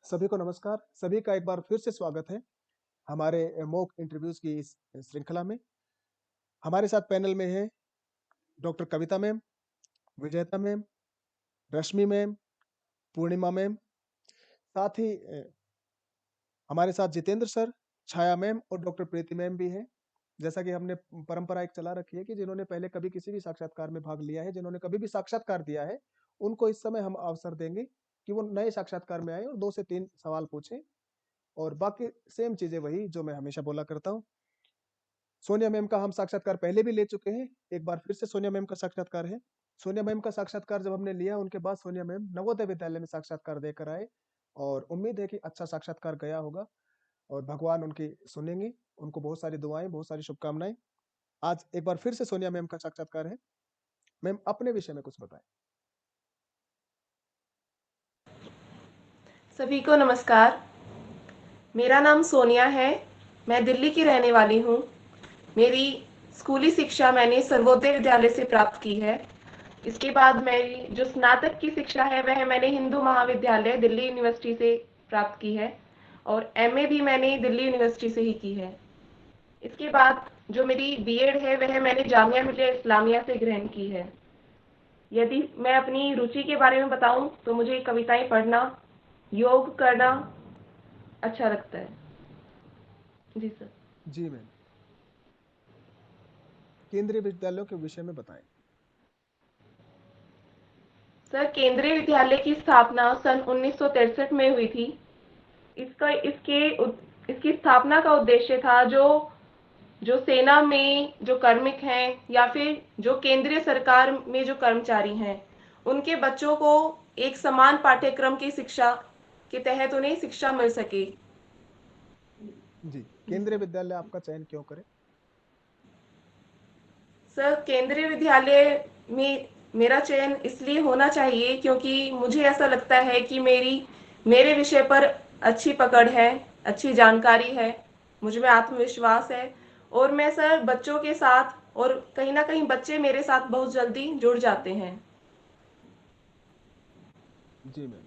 सभी को नमस्कार। सभी का एक बार फिर से स्वागत है हमारे मॉक इंटरव्यूज की इस श्रृंखला में। हमारे साथ पैनल में है डॉक्टर कविता मैम, विजेता मैम, रश्मि मैम, पूर्णिमा मैम, साथ ही हमारे साथ जितेंद्र सर, छाया मैम और डॉक्टर प्रीति मैम भी हैं। जैसा कि हमने परंपरा एक चला रखी है कि जिन्होंने पहले कभी किसी भी साक्षात्कार में भाग लिया है, जिन्होंने कभी भी साक्षात्कार दिया है, उनको इस समय हम अवसर देंगे कि वो नए साक्षात्कार में आए और 2 से 3 सवाल पूछें और बाकी सेम चीजें वही जो मैं हमेशा बोला करता हूँ। सोनिया मैम का हम साक्षात्कार पहले भी ले चुके हैं, एक बार फिर से सोनिया मैम का साक्षात्कार है। सोनिया मैम का साक्षात्कार जब हमने लिया उनके बाद सोनिया मैम नवोदय विद्यालय में साक्षात्कार देकर आए और उम्मीद है कि अच्छा साक्षात्कार गया होगा और भगवान उनकी सुनेंगे। उनको बहुत सारी दुआएं, बहुत सारी शुभकामनाएं। आज एक बार फिर से सोनिया मैम का साक्षात्कार है। मैम अपने विषय में कुछ बताएं। सभी को नमस्कार। मेरा नाम सोनिया है। मैं दिल्ली की रहने वाली हूँ। मेरी स्कूली शिक्षा मैंने सर्वोदय विद्यालय से प्राप्त की है। इसके बाद मेरी जो स्नातक की शिक्षा है वह मैंने हिंदू महाविद्यालय दिल्ली यूनिवर्सिटी से प्राप्त की है और एमए भी मैंने दिल्ली यूनिवर्सिटी से ही की है। इसके बाद जो मेरी बीएड है वह मैंने जामिया मिलिया इस्लामिया से ग्रहण की है। यदि मैं अपनी रुचि के बारे में बताऊं तो मुझे कविताएं पढ़ना, योग करना अच्छा लगता है। जी सर। जी मैम, केंद्रीय विद्यालयों के विषय में बताएं। सर, केंद्रीय विद्यालय की स्थापना सन 1963 में हुई थी। इसका इसके इसकी स्थापना का उद्देश्य था जो जो सेना में जो कार्मिक हैं या फिर जो केंद्रीय सरकार में जो कर्मचारी हैं, उनके बच्चों को एक समान पाठ्यक्रम की शिक्षा के तहत उन्हें शिक्षा मिल सके। जी, जी केंद्रीय सर। विद्यालय आपका चयन क्यों करें? सर, केंद्रीय विद्यालय में मेरा चयन इसलिए होना चाहिए क्योंकि मुझे ऐसा लगता है कि मेरे विषय पर अच्छी पकड़ है, अच्छी जानकारी है, मुझ में आत्मविश्वास है और मैं सर बच्चों के साथ और कहीं न कहीं बच्चे मेरे साथ बहुत जल्दी जुड़ जाते हैं। जी मैम,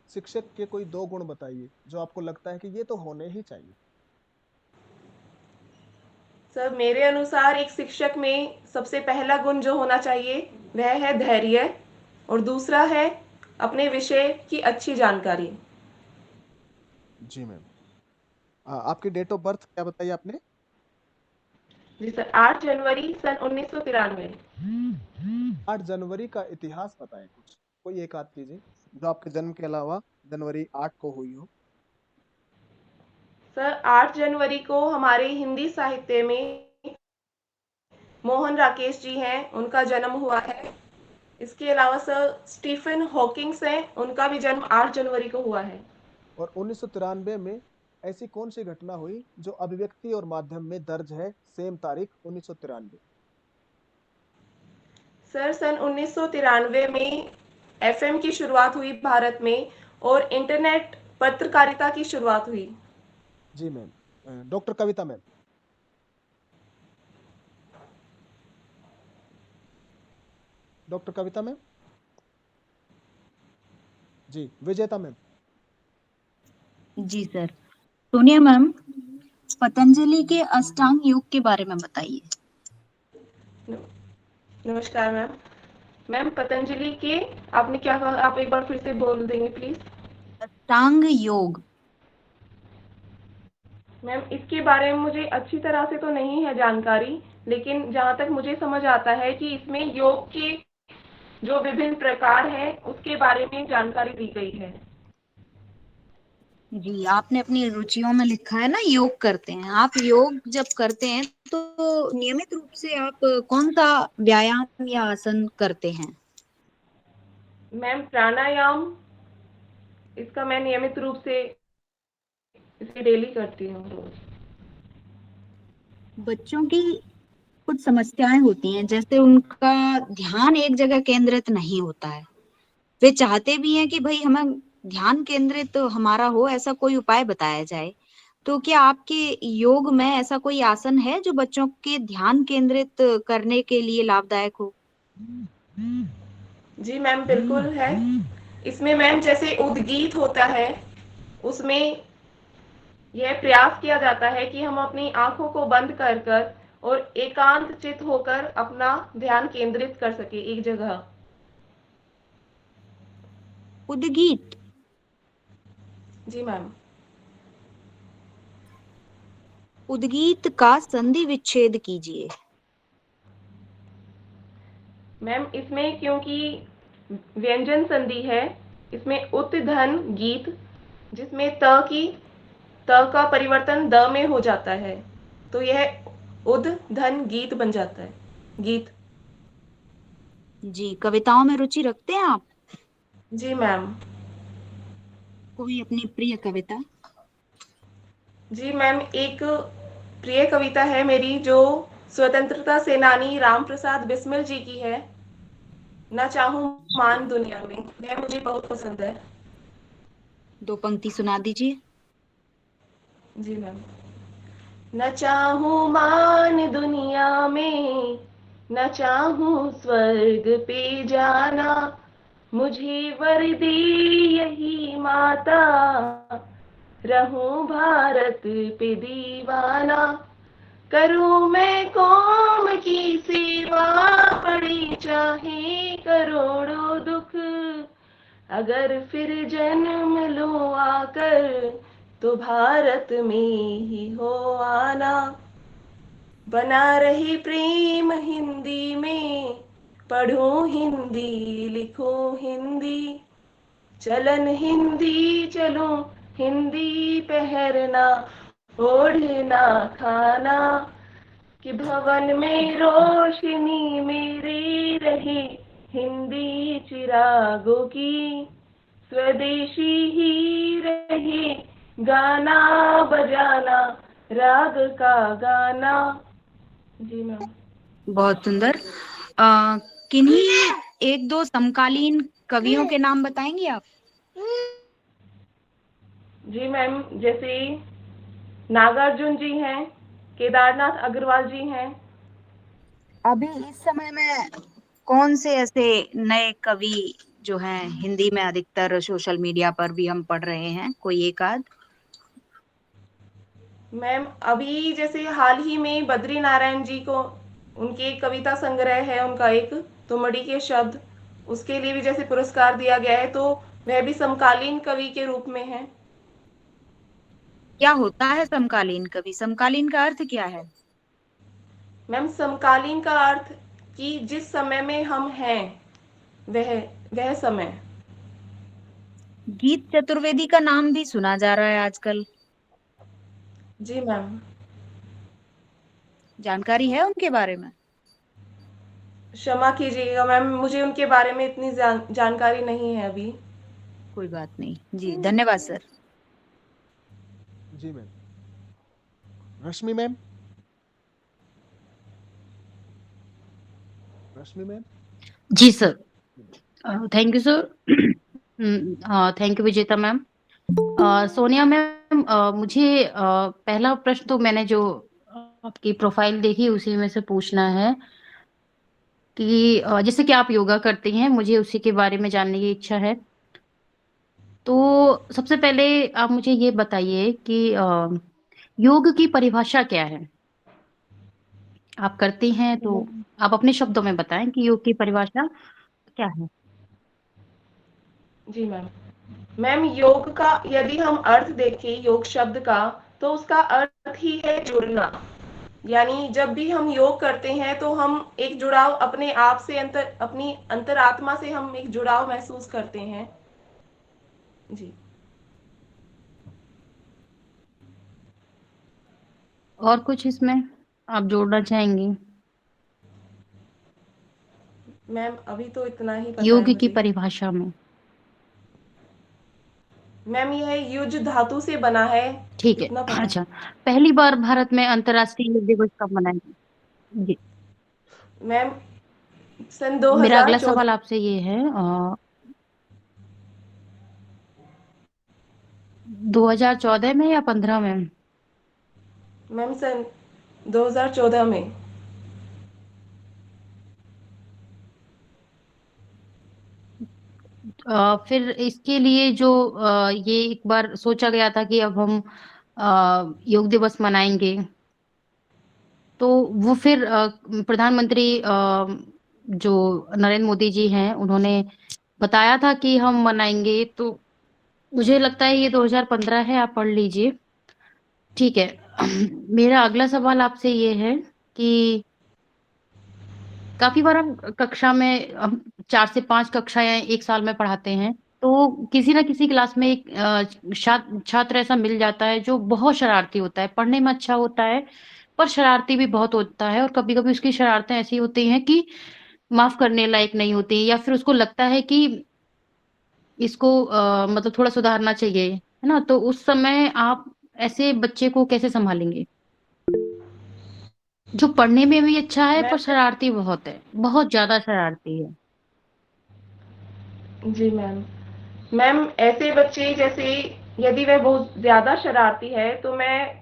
शिक्षक के कोई 2 गुण बताइए जो आपको लगता है कि ये तो होने ही चाहिए। सर, मेरे अनुसार एक शिक्षक में सबसे पहला गुण जो होना चाहिए वह है धैर्य और दूसरा है अपने विषय की अच्छी जानकारी। जी मैम, आपकी डेट ऑफ बर्थ क्या बताई आपने? जी सर, 8 जनवरी सन 1993। 8 जनवरी का इतिहास बताएं कुछ, कोई एक आध चीजें जो आपके जन्म के अलावा जनवरी 8 को हुई हो। सर, 8 जनवरी को हमारे हिंदी साहित्य में मोहन राकेश जी हैं, उनका जन्म हुआ है। इसके अलावा सर स्टीफन हॉकिंग्स हैं, उनका भी जन्म 8 जनवरी को हुआ है। और 1993 में ऐसी कौन सी घटना हुई जो अभिव्यक्ति और माध्यम में दर्ज है सेम तारीख 1993? सर, सन 1993 में एफएम की शुरुआत हुई भारत में और इंटरनेट पत्रकारिता की शुरुआत हुई। जी मैम, डॉक्टर कविता मैम। डॉक्टर कविता मैम। जी विजेता मैम। जी सर। सोनिया मैम, पतंजलि के अष्टांग योग के बारे में बताइए। नमस्कार मैम। मैम, पतंजलि के आपने क्या कहा? आप एक बार फिर से बोल देंगे प्लीज। अष्टांग योग। मैम, इसके बारे में मुझे अच्छी तरह से तो नहीं है जानकारी, लेकिन जहाँ तक मुझे समझ आता है कि इसमें योग के जो विभिन्न प्रकार हैं उसके बारे में जानकारी दी गई है। जी, आपने अपनी रुचियों में लिखा है ना, योग करते हैं आप। योग जब करते हैं तो नियमित रूप से आप कौन सा व्यायाम या आसन करते हैं? मैम, प्राणायाम इसका मैं नियमित रूप से इसे डेली करती हूँ रोज। बच्चों की कुछ समस्याएं होती हैं, जैसे उनका ध्यान एक जगह केंद्रित नहीं होता है। वे चाहते भी हैं कि भाई हमें ध्यान केंद्रित हमारा हो, ऐसा कोई उपाय बताया जाए। तो क्या आपके योग में ऐसा कोई आसन है जो बच्चों के ध्यान केंद्रित करने के लिए लाभदायक हो? जी मैम, बिल्कुल है। इसमें मैम जैसे उद्गीत होता है, उसमें यह प्रयास किया जाता है कि हम अपनी आंखों को बंद कर कर और एकांत चित होकर अपना ध्यान केंद्रित कर सके एक जगह। उद्गीत। जी मैम। उद्गीत का संधि विच्छेद कीजिए। मैम इसमें क्योंकि व्यंजन संधि है, इसमें उत धन गीत, जिसमें त का परिवर्तन द में हो जाता है, तो यह उद धन गीत बन जाता है, गीत। जी, कविताओं में रुचि रखते हैं आप? जी मैम। कोई अपनी प्रिय कविता? जी मैम, एक प्रिय कविता है मेरी जो स्वतंत्रता सेनानी राम प्रसाद बिस्मिल जी की है, न चाहूं मान दुनिया में, वह मुझे बहुत पसंद है। 2 पंक्ति सुना दीजिए। जी मैम। न चाहूं मान दुनिया में, न चाहूं स्वर्ग पे जाना, मुझे वर्दी यही माता, रहूं भारत पे दीवाना, करूं मैं कौम की सेवा, पड़ी चाहे करोड़ों दुख, अगर फिर जन्म लूं आकर, तो भारत में ही हो आना, बना रहे प्रेम हिंदी में, पढ़ूं हिंदी लिखूं हिंदी, चलन हिंदी चलूं हिंदी पहरना, ओढ़ना खाना, कि भवन में रोशनी मेरी रहे हिंदी चिरागों की, स्वदेशी ही रहे गाना बजाना, राग का गाना। जी मैम। बहुत सुंदर। किन्हीं 1-2 समकालीन कवियों के नाम बताएंगी आप? जी मैम, जैसे नागार्जुन जी हैं, केदारनाथ अग्रवाल जी हैं। अभी इस समय में कौन से ऐसे नए कवि जो हैं हिंदी में, अधिकतर सोशल मीडिया पर भी हम पढ़ रहे हैं, कोई एक आध? मैम अभी जैसे हाल ही में बद्री नारायण जी को, उनके कविता संग्रह है उनका एक, तुमड़ी के शब्द, उसके लिए भी जैसे पुरस्कार दिया गया है, तो वह भी समकालीन कवि के रूप में है। क्या होता है समकालीन कवि? समकालीन का अर्थ क्या है? मैम समकालीन का अर्थ कि जिस समय में हम हैं, वह वह समय। गीत चतुर्वेदी का नाम भी सुना जा रहा है आजकल। जी मैम। जानकारी है उनके बारे में? क्षमा कीजिएगा मैम, मुझे उनके बारे में इतनी जानकारी नहीं है अभी। कोई बात नहीं जी, धन्यवाद सर। जी ma'am. Rashmi ma'am. Rashmi ma'am. जी sir. Thank you sir. Thank you Vijeta ma'am. Sonia ma'am, मुझे पहला प्रश्न तो मैंने जो आपकी प्रोफाइल देखी उसी में से पूछना है कि जैसे कि आप योगा करती हैं, मुझे उसी के बारे में जानने की इच्छा है। तो सबसे पहले आप मुझे ये बताइए कि योग की परिभाषा क्या है? आप करती हैं तो आप अपने शब्दों में बताएं कि योग की परिभाषा क्या है? जी मैम। मैम योग का यदि हम अर्थ देखें योग शब्द का, तो उसका अर्थ ही है जुड़ना। यानी जब भी हम योग करते हैं तो हम एक जुड़ाव अपने आप से, अपनी अंतरात्मा से हम एक जुड़ाव महसूस करते हैं। जी। और कुछ इसमें आप जोड़ना चाहेंगी? मैम अभी तो इतना ही पता है योग की मुझे। परिभाषा में। मैम यह युज धातु से बना है, ठीक है। इतना पता है। अच्छा, पहली बार भारत में अंतर्राष्ट्रीय योग दिवस कब मनाया गया? जी, मैम सन मेरा अगला 2014। सवाल आपसे ये है, 2014 में या 15 में? मैम सन 2014 में। फिर इसके लिए जो ये एक बार सोचा गया था कि अब हम योग दिवस मनाएंगे, तो वो फिर प्रधानमंत्री जो नरेंद्र मोदी जी हैं, उन्होंने बताया था कि हम मनाएंगे। तो मुझे लगता है ये 2015 है, आप पढ़ लीजिए। ठीक है। मेरा अगला सवाल आपसे ये है कि काफी बार हम कक्षा में, हम 4 से 5 कक्षाएं एक साल में पढ़ाते हैं, तो किसी ना किसी क्लास में एक छात्र ऐसा मिल जाता है जो बहुत शरारती होता है, पढ़ने में अच्छा होता है पर शरारती भी बहुत होता है, और कभी कभी उसकी शरारतें ऐसी होती हैं कि माफ करने लायक नहीं होती, या फिर उसको लगता है कि इसको मतलब थोड़ा सुधारना चाहिए, है ना। तो उस समय आप ऐसे बच्चे को कैसे संभालेंगे जो पढ़ने में भी अच्छा है पर मैम शरारती बहुत है, बहुत ज्यादा शरारती है? जी मैम। मैम ऐसे बच्चे जैसे यदि वह बहुत ज़्यादा शरारती है, तो मैं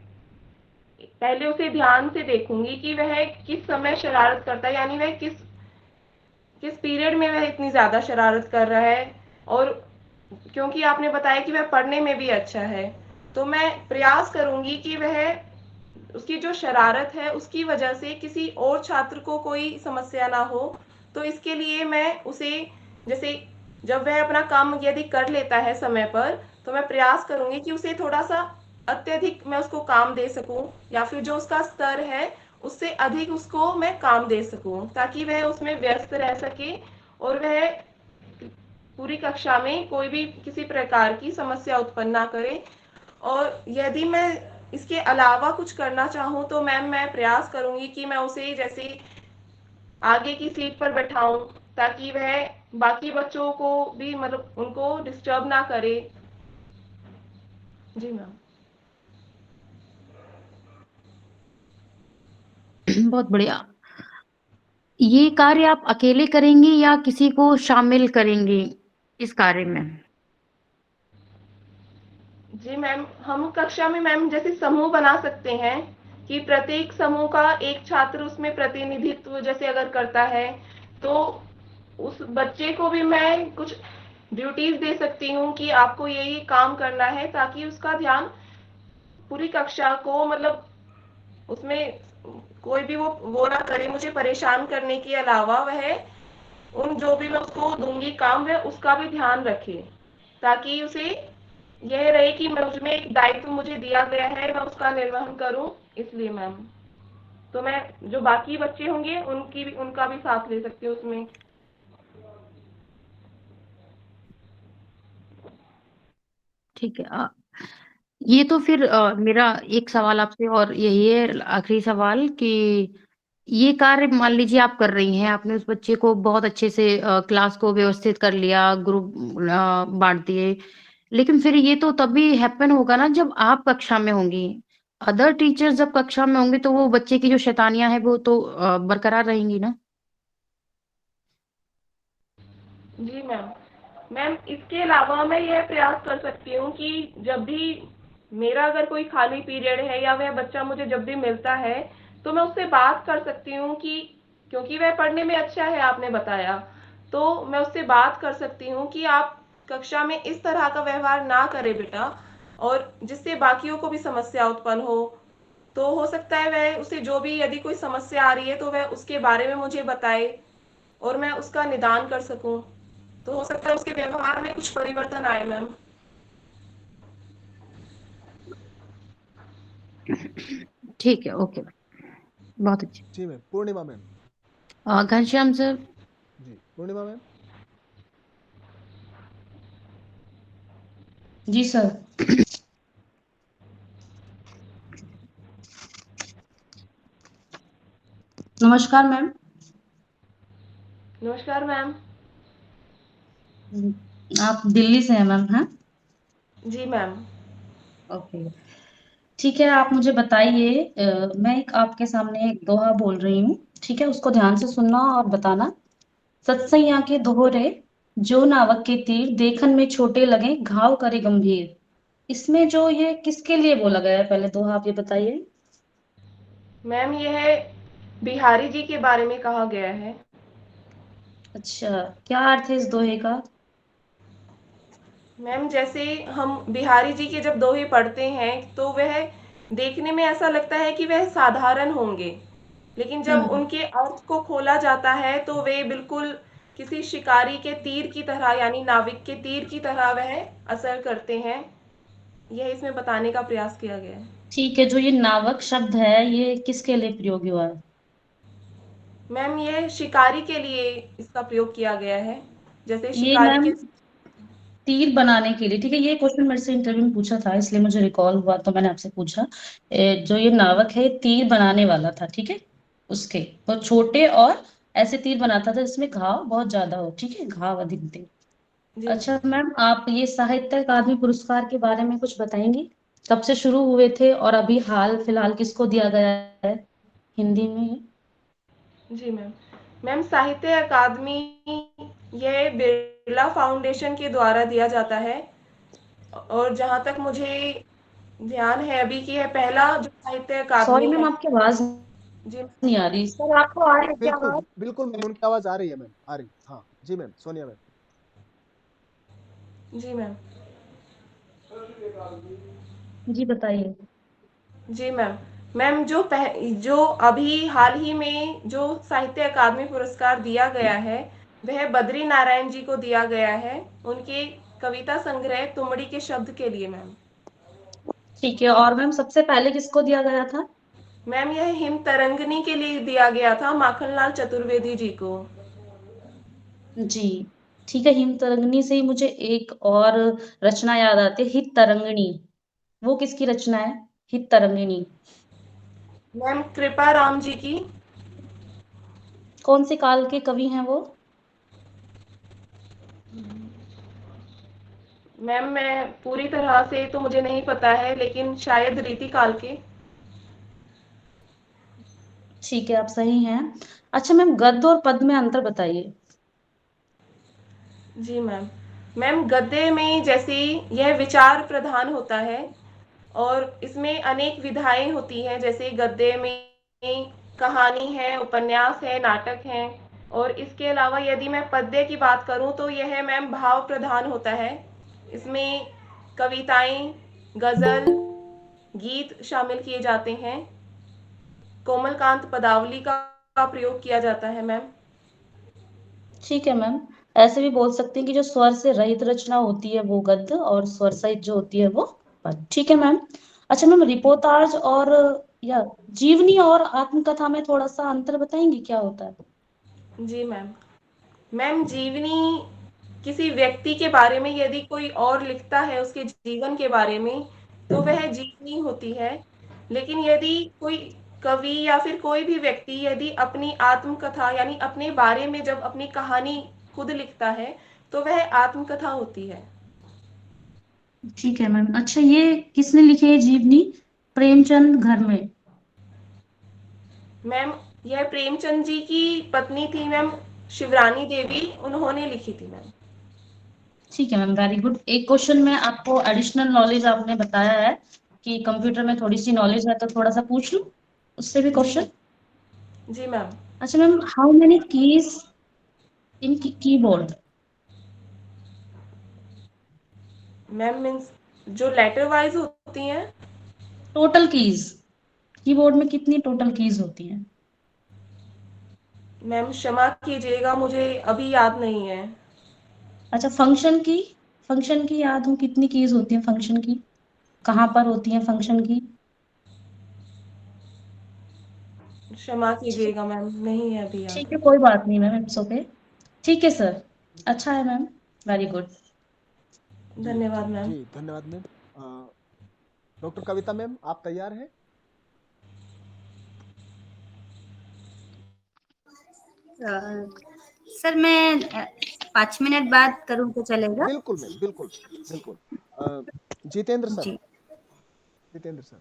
पहले उसे ध्यान से देखूँगी कि वह किस समय शरारत करता है, यानी वह किस किस पीरियड में वह इतनी ज़्यादा शरारत कर रहा है। और क्योंकि आपने बताया कि वह पढ़ने में भी अच्छा है, तो मैं प्रयास करूँगी कि वह उसकी जो शरारत है उसकी वजह से किसी और छात्र को कोई समस्या ना हो। तो इसके लिए मैं उसे, जैसे जब वह अपना काम यदि कर लेता है समय पर, तो मैं प्रयास करूँगी कि उसे थोड़ा-सा अत्यधिक मैं उसको काम दे सकूँ, या फिर जो उसका स्तर है उससे अधिक उसको मैं काम दे सकूँ, ताकि वह उसमें व्यस्त रह सके और वह पूरी कक्षा में कोई भी किसी प्रकार की समस्या उत्पन्न ना करे। और यदि मैं इसके अलावा कुछ करना चाहूँ, तो मैम मैं प्रयास करूँगी कि मैं उसे जैसे आगे की सीट पर बैठाऊँ, ताकि वह बाकी बच्चों को भी मतलब उनको डिस्टर्ब ना करे। जी मैम। बहुत बढ़िया। ये कार्य आप अकेले करेंगी या किसी को शामिल करेंगी इस कार्य में? जी मैम, हम कक्षा में मैम जैसे समूह बना सकते हैं कि प्रत्येक समूह का एक छात्र उसमें प्रतिनिधित्व जैसे अगर करता है, तो उस बच्चे को भी मैं कुछ ड्यूटीज दे सकती हूँ कि आपको ये काम करना है, ताकि उसका ध्यान पूरी कक्षा को मतलब उसमें कोई भी वो ना करे, मुझे परेशान करने के अलावा वह उन जो भी मैं उसको दूंगी काम, वह उसका भी ध्यान रखे, ताकि उसे यह रहे कि मैं उसमें एक दायित्व मुझे दिया गया है, मैं उसका निर्वहन करूं। इसलिए मैम, तो मैं जो बाकी बच्चे होंगे उनका भी साथ ले सकती हूँ उसमें। ठीक है। ये तो फिर मेरा एक सवाल आपसे और यही है, आखिरी सवाल, कि ये कार्य मान लीजिए आप कर रही हैं, आपने उस बच्चे को बहुत अच्छे से क्लास को व्यवस्थित कर लिया, ग्रुप बांट दिए, लेकिन फिर ये तो तभी हैपन होगा ना जब आप कक्षा में होंगी। अदर टीचर्स जब कक्षा में होंगे तो वो बच्चे की जो शैतानियां हैं वो तो बरकरार रहेंगी ना। जी मैम। मैम इसके अलावा मैं यह प्रयास कर सकती हूँ कि जब भी मेरा अगर कोई खाली पीरियड है या वह बच्चा मुझे जब भी मिलता है, तो मैं उससे बात कर सकती हूँ कि क्योंकि वह पढ़ने में अच्छा है आपने बताया, तो मैं उससे बात कर सकती हूँ कि आप कक्षा में इस तरह का व्यवहार ना करें बेटा, और जिससे बाकियों को भी समस्या उत्पन्न हो। तो हो सकता है वह उसे जो भी यदि कोई समस्या आ रही है तो वह उसके बारे में मुझे बताए और मैं उसका निदान कर सकूं। तो हो सकता है उसके व्यवहार में कुछ परिवर्तन आए मैम। ठीक है, ओके, बहुत अच्छे। जी मैम। पूर्णिमा मैम। घनश्याम सर। जी पूर्णिमा मैम। जी सर। नमस्कार मैम। नमस्कार मैम। आप दिल्ली से हैं मैम? हाँ, जी मैम। ओके, ठीक है। आप मुझे बताइए, मैं एक आपके सामने एक दोहा बोल रही हूँ, ठीक है? उसको ध्यान से सुनना और बताना। सत्सैया के दोहरे, जो नावक के तीर देखन में छोटे लगे, घाव करे गंभीर। इसमें जो ये किसके लिए बोला गया है, पहले दोहा आप ये बताइए। मैम यह बिहारी जी के बारे में कहा गया है। अच्छा, क्या अर्थ है इस दोहे का? मैम जैसे हम बिहारी जी के जब दोहे पढ़ते हैं तो वह देखने में ऐसा लगता है कि वह साधारण होंगे, लेकिन जब उनके अर्थ को खोला जाता है तो वे बिल्कुल किसी शिकारी के तीर की तरह यानी नाविक के तीर की तरह वह असर करते हैं। यह इसमें बताने का प्रयास किया गया है। ठीक है, जो ये नावक शब्द है ये किसके लिए प्रयोग हुआ है? मैम यह शिकारी के लिए इसका प्रयोग किया गया है, जैसे ये शिकारी मैम के। तीर बनाने के लिए, ठीक है, ये क्वेश्चन मेरे से इंटरव्यू में पूछा था इसलिए मुझे रिकॉल हुआ तो मैंने आपसे पूछा। जो ये नावक है तीर बनाने वाला था, ठीक है, उसके तो छोटे और ऐसे तीर बनाता था जिसमें घाव बहुत ज्यादा हो, ठीक है, घाव अधिक दे। जी मैम। अच्छा मैम, आप ये साहित्य अकादमी पुरस्कार के बारे में कुछ बताएंगी? कब से शुरू हुए थे और अभी हाल फिलहाल किसको दिया गया है हिंदी में? जी मैम। मैम साहित्य अकादमी यह बिरला फाउंडेशन के द्वारा दिया जाता है, और जहाँ तक मुझे ध्यान है अभी कि यह पहला जो साहित्य सॉरी अकादमी मैम, है। आपकी आवाज जी नहीं आ रही। सर आपको आ रही है क्या बिल्कुल आवाज? बिल्कुल मैम, उनकी आवाज आ रही है मैम, आ रही। हाँ जी मैम, सोनिया मैम। जी मैम। जी बताइए। जी मैम। मैम जो अभी हाल ही में जो साहित्य अकादमी पुरस्कार दिया गया है वह बद्री नारायण जी को दिया गया है, उनके कविता संग्रह तुमड़ी के शब्द के लिए मैम। ठीक है, और मैम सबसे पहले किसको दिया गया था? मैम यह हिम तरंगनी के लिए दिया गया था माखनलाल चतुर्वेदी जी को। जी ठीक है, हिम तरंगिणी से ही मुझे एक और रचना याद आती है, हित तरंगिणी। वो किसकी रचना है, हित तरंगिणी? मैम कृपा राम जी की। कौन से काल के कवि हैं वो? मैम मैं पूरी तरह से तो मुझे नहीं पता है, लेकिन शायद रीति काल के। ठीक है, आप सही हैं। अच्छा मैम, गद्य और पद्य में अंतर बताइए। जी मैम। मैम गद्य में जैसे यह विचार प्रधान होता है और इसमें अनेक विधाएं होती हैं, जैसे गद्य में कहानी है, उपन्यास है, नाटक है। और इसके अलावा यदि मैं पद्य की बात करूं तो यह मैम भाव प्रधान होता है। इसमें कविताएं, गजल, गीत शामिल किए जाते हैं। कोमलकांत पदावली का प्रयोग किया जाता है मैम। ठीक है मैम, ऐसे भी बोल सकते हैं कि जो स्वर से रहित रचना होती है वो गद्य और स्वर सहित जो होती है वो पद्य, ठीक है मैम। अच्छा मैम, रिपोर्टाज और या जीवनी और आत्मकथा में थोड़ा सा अंतर बताएंगे क्या होता है? जी मैम। मैम जीवनी किसी व्यक्ति के बारे में यदि कोई और लिखता है उसके जीवन के बारे में तो वह जीवनी होती है। लेकिन यदि कोई कवि या फिर कोई भी व्यक्ति यदि अपनी आत्मकथा यानी अपने बारे में जब अपनी कहानी खुद लिखता है तो वह आत्मकथा होती है। ठीक है मैम। अच्छा, ये किसने लिखी है जीवनी? प्रेमचंद घर में? मैम यह प्रेमचंद जी की पत्नी थी मैम, शिवरानी देवी, उन्होंने लिखी थी मैम। ठीक है मैम, वेरी गुड। एक क्वेश्चन में आपको एडिशनल नॉलेज आपने बताया है कि कंप्यूटर में थोड़ी सी नॉलेज है तो थोड़ा सा पूछ लूं उससे भी जी क्वेश्चन। जी मैम। अच्छा ma'am, how many keys in keyboard? Ma'am means जो लेटर वाइज होती हैं। टोटल कीज, कीबोर्ड में कितनी टोटल कीज होती हैं? मैम क्षमा कीजिएगा, मुझे अभी याद नहीं है। अच्छा, फंक्शन की याद हो कितनी कीज होती है फंक्शन की? कहाँ पर होती है फंक्शन की? क्षमा कीजिएगा मैम, नहीं है अभी याद। ठीक है, कोई बात नहीं मैम, इट्स ओके। ठीक है सर, अच्छा है मैम, वेरी गुड। जी धन्यवाद मैम। जी, धन्यवाद मैम। डॉक्टर कविता मैम, आप तैयार हैं? सर मैं 5 मिनट बाद करूँ तो चलेगा? बिल्कुल मैम, बिल्कुल बिल्कुल। जितेंद्र सर, जी। जितेंद्र सर।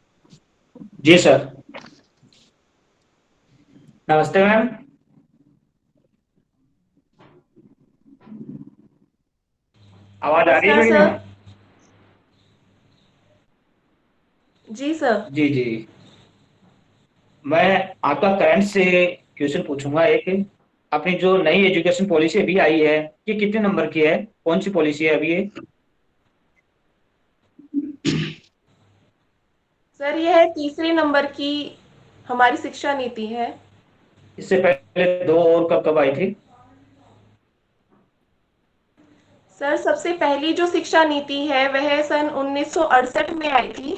जी सर। नमस्ते मैम। आवाज आ रही है नमस्कार मेरी मैम? सर। जी सर। जी जी। मैं आपका करंट से क्वेश्चन पूछूंगा एक। अपनी जो नई एजुकेशन पॉलिसी अभी आई है ये कितने नंबर की है, कौन सी पॉलिसी है अभी ये? सर यह तीसरे नंबर की हमारी शिक्षा नीति है। इससे पहले दो और कब कब आई थी? सर सबसे पहली जो शिक्षा नीति है वह सन 1968 में आई थी,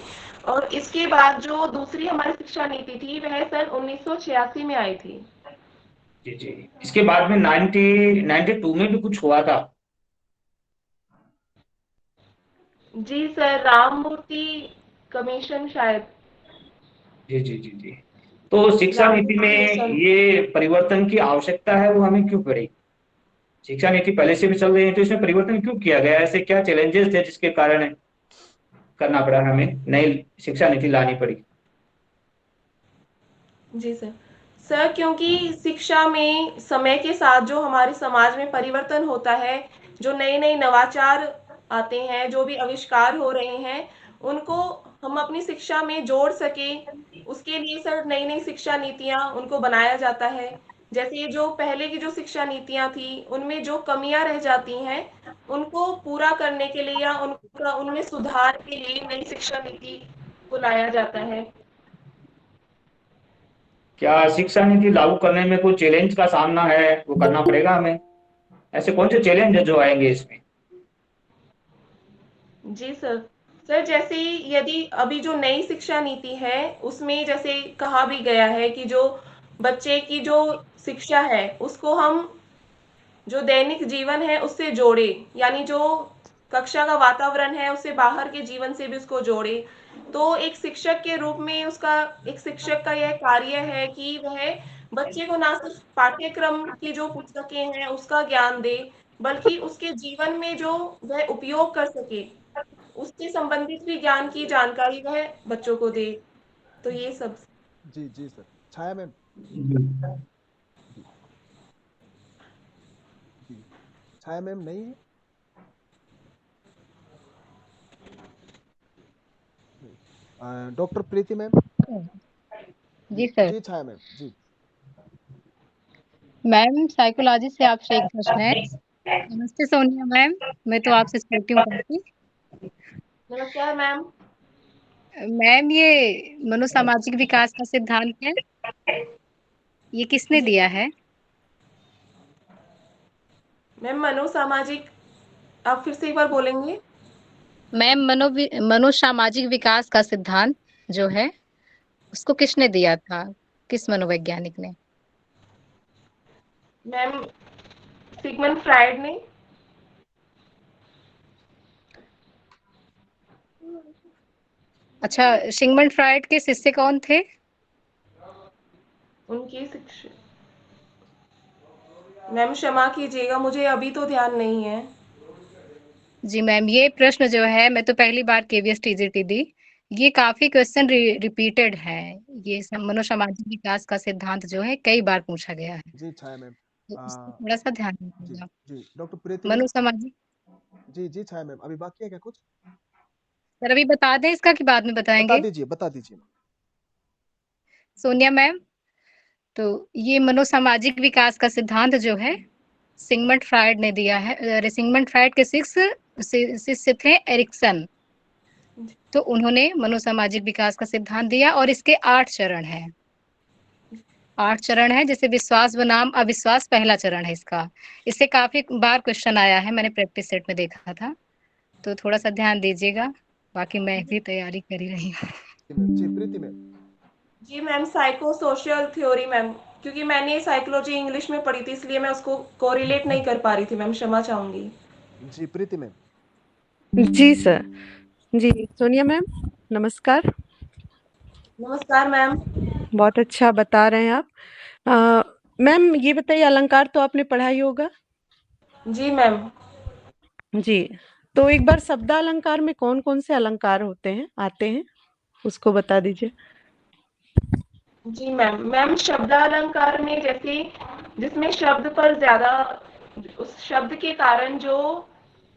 और इसके बाद जो दूसरी हमारी शिक्षा नीति थी वह सन 1986 में आई थी। जी जी, इसके बाद में 92 में भी कुछ हुआ था। जी सर, राममूर्ति कमीशन शायद। जी जी जी जी। तो शिक्षा नीति राममूर्ति में कमीशन। ये परिवर्तन की आवश्यकता है, वो हमें क्यों पड़ी? शिक्षा नीति पहले से भी चल रही है, तो इसमें परिवर्तन क्यों किया गया? ऐसे क्या चैलेंजेस थे जिसके कारण करना पड़ा, हमें नई शिक्षा नीति लानी पड़ी? जी सर। सर क्योंकि शिक्षा में समय के साथ जो हमारे समाज में परिवर्तन होता है, जो नए नए नवाचार आते हैं, जो भी आविष्कार हो रहे हैं, उनको हम अपनी शिक्षा में जोड़ सके, उसके लिए सर नई नई शिक्षा नीतियां उनको बनाया जाता है। जैसे जो पहले की जो शिक्षा नीतियां थी उनमें जो कमियां रह जाती हैं, उनको पूरा करने के लिए या उनका उनमें सुधार के लिए नई शिक्षा नीति को लाया जाता है। क्या शिक्षा नीति लागू करने में कोई चैलेंज का सामना है, वो करना पड़ेगा हमें? ऐसे कौन से चैलेंज है जो आएंगे इसमें? जी सर। सर जैसे यदि अभी जो नई शिक्षा नीति है उसमें जैसे कहा भी गया है कि जो बच्चे की जो शिक्षा है उसको हम जो दैनिक जीवन है उससे जोड़े, यानी जो कक्षा का वातावरण है उससे बाहर के जीवन से भी उसको जोड़े। तो एक शिक्षक के रूप में उसका, एक शिक्षक का यह कार्य है कि वह बच्चे को ना सिर्फ पाठ्यक्रम की जो पुस्तकें हैं उसका ज्ञान दे, बल्कि उसके जीवन में जो वह उपयोग कर सके, उससे संबंधित भी ज्ञान की जानकारी वह बच्चों को दे। तो ये सब। जी जी सर। छाया मैम। जी जी। छाया मैम नहीं है? Doctor Preeti ma'am. जी सर। जी छाया मैम जी। मैम साइकोलॉजी से आपसे एक प्रश्न है। नमस्ते सोनिया मैम, मैं तो आपसे छोटी हूँ काफी। नमस्कार मैम। मैम ये मनोसामाजिक विकास का सिद्धांत है, ये किसने जी दिया है? मैम मनोसामाजिक, आप फिर से एक बार बोलेंगे? मैम मनोसामाजिक विकास का सिद्धांत जो है उसको किसने दिया था, किस मनोवैज्ञानिक ने? मैम सिगमंड फ्राइड ने। अच्छा, सिगमंड फ्राइड के शिष्य कौन थे? उनकी शिक्षा, मैम क्षमा कीजिएगा मुझे अभी तो ध्यान नहीं है। जी मैम, ये प्रश्न जो है मैं तो पहली बार केवीएस टीजीटी दी, ये काफी क्वेश्चन रिपीटेड है। ये मनोसामाजिक विकास का सिद्धांत जो है कई बार पूछा गया है, जी छाया मैम। तो इसको थोड़ा सा ध्यान जी रखिएगा। जी। Doctor Preeti ma'am. मनोसामाजिक, जी जी छाया मैम, अभी बाकी है क्या कुछ? सर अभी बता दें इसका कि बाद में बता बताएंगे? दीजिए, बता दीजिए। सोनिया मैम, तो ये मनोसामाजिक विकास का सिद्धांत जो है सिगमंड फ्राइड ने दिया है। सिगमंड फ्राइड के शिष्य थे एरिक्सन, तो उन्होंने मनोसामाजिक विकास का सिद्धांत दिया और इसके 8 चरण हैं। 8 चरण है, जैसे विश्वास बनाम अविश्वास पहला चरण है इसका। इससे काफी बार क्वेश्चन आया है, मैंने प्रैक्टिस सेट में देखा था, तो थोड़ा सा ध्यान दीजिएगा। बाकी मैं भी तैयारी कर ही रही हूँ। जी प्रीति मैम। जी ma'am psycho social theory ma'am, क्योंकि मैंने साइकोलॉजी इंग्लिश में पढ़ी थी इसलिए मैं उसको कोरिलेट नहीं कर पा रही थी मैम, क्षमा चाहूंगी। जी प्रीति मैम। जी सर। जी सोनिया मैम, नमस्कार। नमस्कार मैम। बहुत अच्छा बता रहे हैं आप। मैम ये बताइए, अलंकार तो आपने पढ़ा ही होगा? जी मैम। जी, तो एक बार शब्दालंकार में कौन कौन से अलंकार होते हैं, आते हैं, उसको बता दीजिए। जी मैम शब्दालंकार में जैसे जिसमें शब्द पर ज्यादा, उस शब्द के कारण जो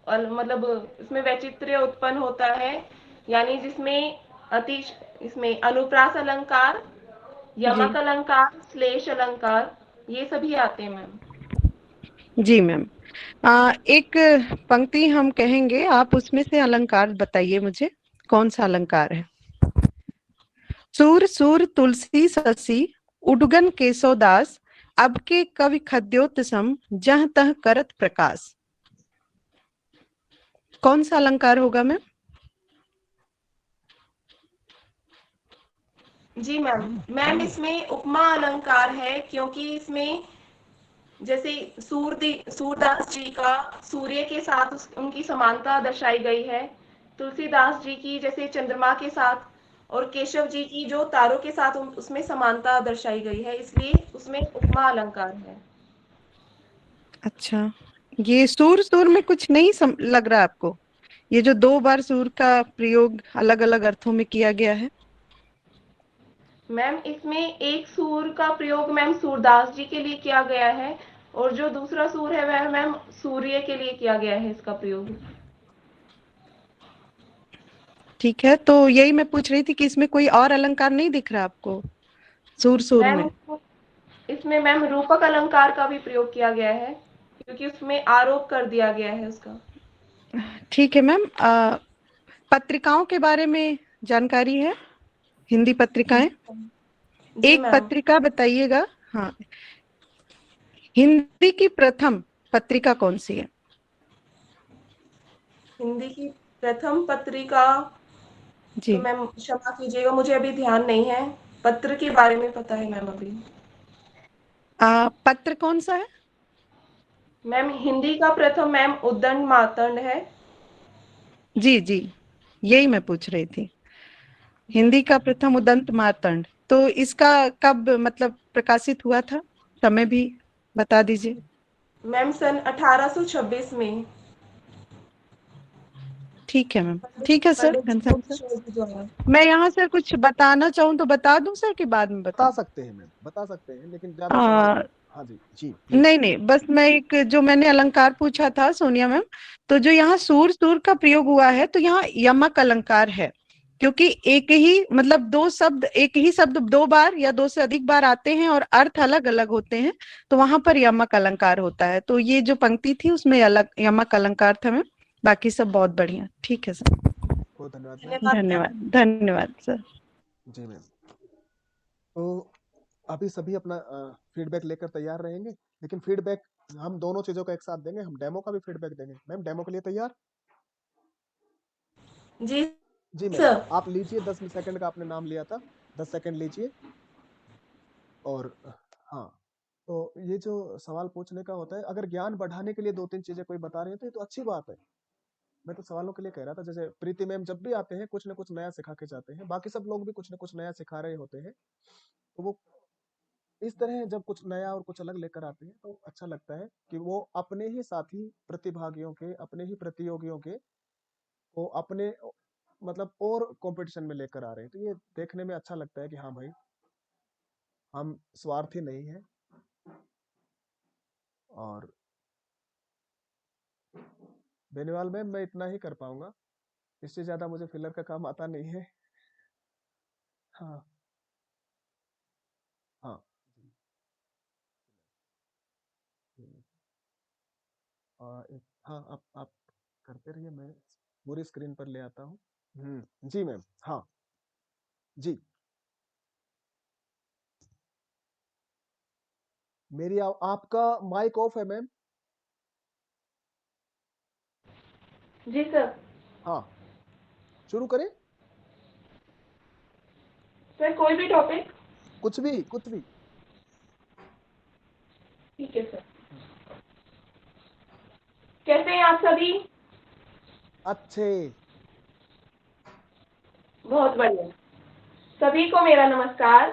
मतलब इसमें वैचित्र्य उत्पन्न होता है, यानी जिसमें अति, इसमें अनुप्रास अलंकार, जी यमक अलंकार, श्लेष अलंकार, ये सभी आते हैं मैम। जी मैम। एक पंक्ति हम कहेंगे, आप उसमें से अलंकार बताइए मुझे, कौन सा अलंकार है? सूर सूर तुलसी ससी उडगन केशोदास अब के कवि खद्योतसम जह तह करत प्रकाश। कौन सा अलंकार होगा मैम? जी मैम इसमें उपमा अलंकार है, क्योंकि इसमें जैसे सूरदास जी का सूर्य के साथ उनकी समानता दर्शाई गई है, तुलसीदास जी की जैसे चंद्रमा के साथ, और केशव जी की जो तारों के साथ उसमें समानता दर्शाई गई है, इसलिए उसमें उपमा अलंकार है। अच्छा, ये सूर सूर में कुछ नहीं लग रहा आपको? ये जो 2 बार सूर का प्रयोग अलग अलग अर्थों में किया गया है। मैम इसमें एक सूर का प्रयोग मैम सूरदास जी के लिए किया गया है, और जो दूसरा सूर है वह मैम सूर्य के लिए किया गया है इसका प्रयोग। ठीक है, तो यही मैं पूछ रही थी कि इसमें कोई और अलंकार नहीं दिख रहा आपको सूर सूर में? इसमें मैम रूपक अलंकार का भी प्रयोग किया गया है, क्योंकि उसमें आरोप कर दिया गया है उसका। ठीक है मैम, पत्रिकाओं के बारे में जानकारी है? हिंदी पत्रिकाएं, एक पत्रिका बताइएगा। हाँ, हिंदी की प्रथम पत्रिका कौन सी है? हिंदी की प्रथम पत्रिका जी तो मैम क्षमा कीजिएगा, मुझे अभी ध्यान नहीं है, पत्र के बारे में पता है मैम अभी। पत्र कौन सा है मैम? हिंदी का प्रथम मैम उद्दंड मार्तंड है। जी जी, यही मैं पूछ रही थी। हिंदी का प्रथम उदंत मार्तंड, तो इसका कब मतलब प्रकाशित हुआ था, समय भी बता दीजिए। मैम सन 1826 में। ठीक है मैम, ठीक है सर, कंसर्न सर। मैं यहाँ सर कुछ बताना चाहूँ तो बता दूं सर कि बाद में बता सकते हैं मैम, बता सकते हैं, लेकिन ज्यादा सवाल। हाँ जी जी नहीं नहीं, बस मैं एक जो मैंने अलंकार पूछा था सोनिया मैम, तो जो यहाँ सूर सूर का प्रयोग हुआ है तो यहाँ यमक अलंकार है, क्योंकि एक ही मतलब 2 शब्द, एक ही शब्द 2 बार या 2 से अधिक बार आते हैं और अर्थ अलग अलग होते हैं, तो वहां पर यमक अलंकार होता है। तो ये जो पंक्ति थी उसमें अलग यमक अलंकार था मैम, बाकी सब बहुत बढ़िया। ठीक है सर, बहुत धन्यवाद। धन्यवाद धन्यवाद सर। जी मैम, तो अभी सभी अपना फीडबैक लेकर तैयार रहेंगे, लेकिन फीडबैक हम दोनों चीजों का एक साथ देंगे, हम डेमो का भी फीडबैक देंगे। मैम डेमो के लिए तैयार? जी जी मैम, आप लीजिए, 10 सेकंड का आपने नाम लिया था, 10 सेकंड लीजिए। और हाँ, तो ये जो सवाल पूछने का होता है, अगर ज्ञान बढ़ाने के लिए 2-3 चीजें कोई बता रहे हैं तो ये तो अच्छी बात है। मैं तो सवालों के लिए कह रहा था, जैसे प्रीति मैम जब भी आते हैं कुछ ना कुछ नया सिखा के जाते हैं, बाकी सब लोग भी कुछ ना कुछ नया सिखा रहे होते हैं, तो वो इस तरह जब कुछ नया और कुछ अलग लेकर आते हैं तो अच्छा लगता है कि वो अपने ही साथी प्रतिभागियों के, अपने ही प्रतियोगियों के वो अपने मतलब और कंपटीशन में लेकर आ रहे हैं, तो ये देखने में अच्छा लगता है कि हाँ भाई, हम स्वार्थी नहीं है। और बेनीवाल मैम, मैं इतना ही कर पाऊंगा, इससे ज्यादा मुझे फिलर का काम आता नहीं है। हाँ हाँ हाँ, आप करते रहिए, मैं पूरी स्क्रीन पर ले आता हूँ। जी मैम, हाँ जी। मेरी आपका माइक ऑफ है मैम। जी सर। हाँ, शुरू करें सर, कोई भी टॉपिक? कुछ भी, कुछ भी। ठीक है सर। कैसे हैं आप सभी? अच्छे। बहुत बढ़िया। सभी को मेरा नमस्कार।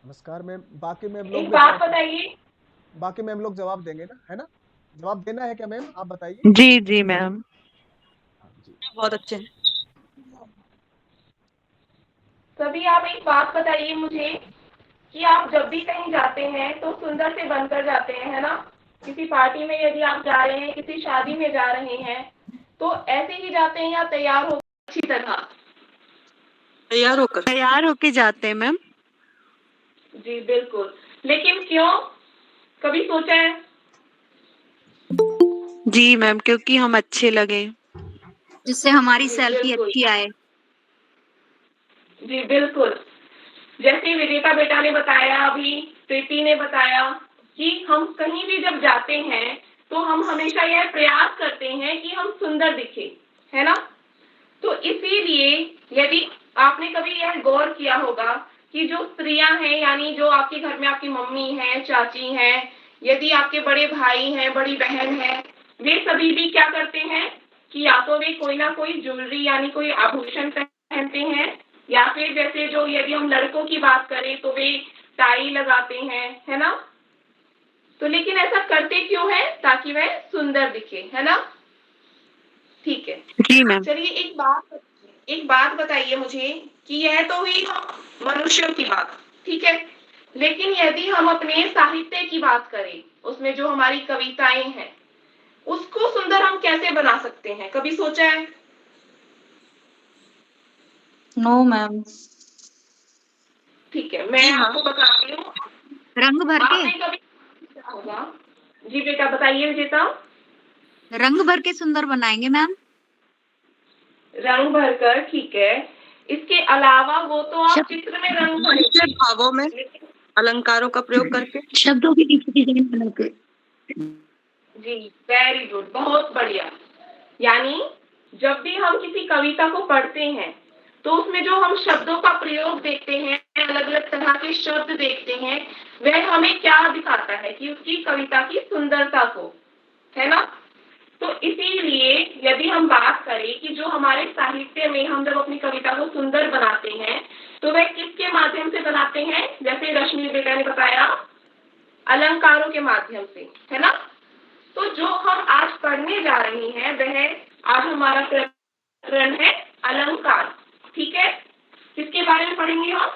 नमस्कार मैम। बाकी मैम लोग एक बात बताइए। बाकी मैम लोग जवाब देंगे ना, है ना? जवाब देना है क्या मैम, आप बताइए। जी जी मैम, बहुत अच्छे हैं। सभी आप एक बात बताइए मुझे कि आप जब भी कहीं जाते हैं तो सुंदर से बनकर जाते हैं, है ना? किसी पार्टी में यदि आप जा रहे हैं, किसी शादी में जा रहे हैं, तो ऐसे ही जाते हैं या तैयार हो अच्छी तरह? तैयार होके जाते हैं मैम। जी बिल्कुल, लेकिन क्यों, कभी सोचा है? जी मैम, क्योंकि हम अच्छे लगे, जिससे हमारी सेल्फी अच्छी आए। जी बिल्कुल, जैसे विजेता बेटा ने बताया, अभी प्रीति ने बताया कि हम कहीं भी जब जाते हैं तो हम हमेशा यह प्रयास करते हैं कि हम सुंदर दिखे, है ना। तो इसीलिए यदि आपने कभी यह गौर किया होगा कि जो स्त्रियां हैं, यानी जो आपके घर में आपकी मम्मी है, चाची हैं, यदि आपके बड़े भाई हैं, बड़ी बहन है, वे सभी भी क्या करते हैं कि या तो वे कोई ना कोई ज्वेलरी यानी कोई आभूषण पहनते हैं, या फिर जैसे जो यदि हम लड़कों की बात करें तो वे टाई लगाते हैं, है ना। तो लेकिन ऐसा करते क्यों है? ताकि वह सुंदर दिखे, है ना। ठीक है जी मैम। चलिए एक बात बताइए मुझे कि यह तो हुई हम मनुष्यों की बात, ठीक है, लेकिन यदि हम अपने साहित्य की बात करें, उसमें जो हमारी कविताएं हैं, उसको सुंदर हम कैसे बना सकते हैं? कभी सोचा है? No ma'am. ठीक है, मैं जी हाँ। आपको बताती हूँ। रंग भर आपने के कभी सोचा होगा। जी बेटा बताइए विजेता। रंग भर के सुंदर बनाएंगे मैम। रंग भरकर, ठीक है। इसके अलावा वो तो आप चित्र में रंग भरेंगे, भावों में अलंकारों का प्रयोग करके शब्दों की डिजाइन बना के। जी वेरी गुड, बहुत बढ़िया। यानी जब भी हम किसी कविता को पढ़ते हैं तो उसमें जो हम शब्दों का प्रयोग देखते हैं, अलग अलग तरह के शब्द देखते हैं, वह हमें क्या दिखाता है कि उसकी कविता की सुंदरता को, है ना। तो इसीलिए यदि हम बात करें कि जो हमारे साहित्य में हम जब अपनी कविता को सुंदर बनाते हैं तो वह किसके माध्यम से बनाते हैं? जैसे रश्मि बेटा ने बताया, अलंकारों के माध्यम से, है ना। तो जो हम आज पढ़ने जा रहे हैं वह आज हमारा प्रकरण है अलंकार, ठीक है। किसके बारे में पढ़ेंगे हम?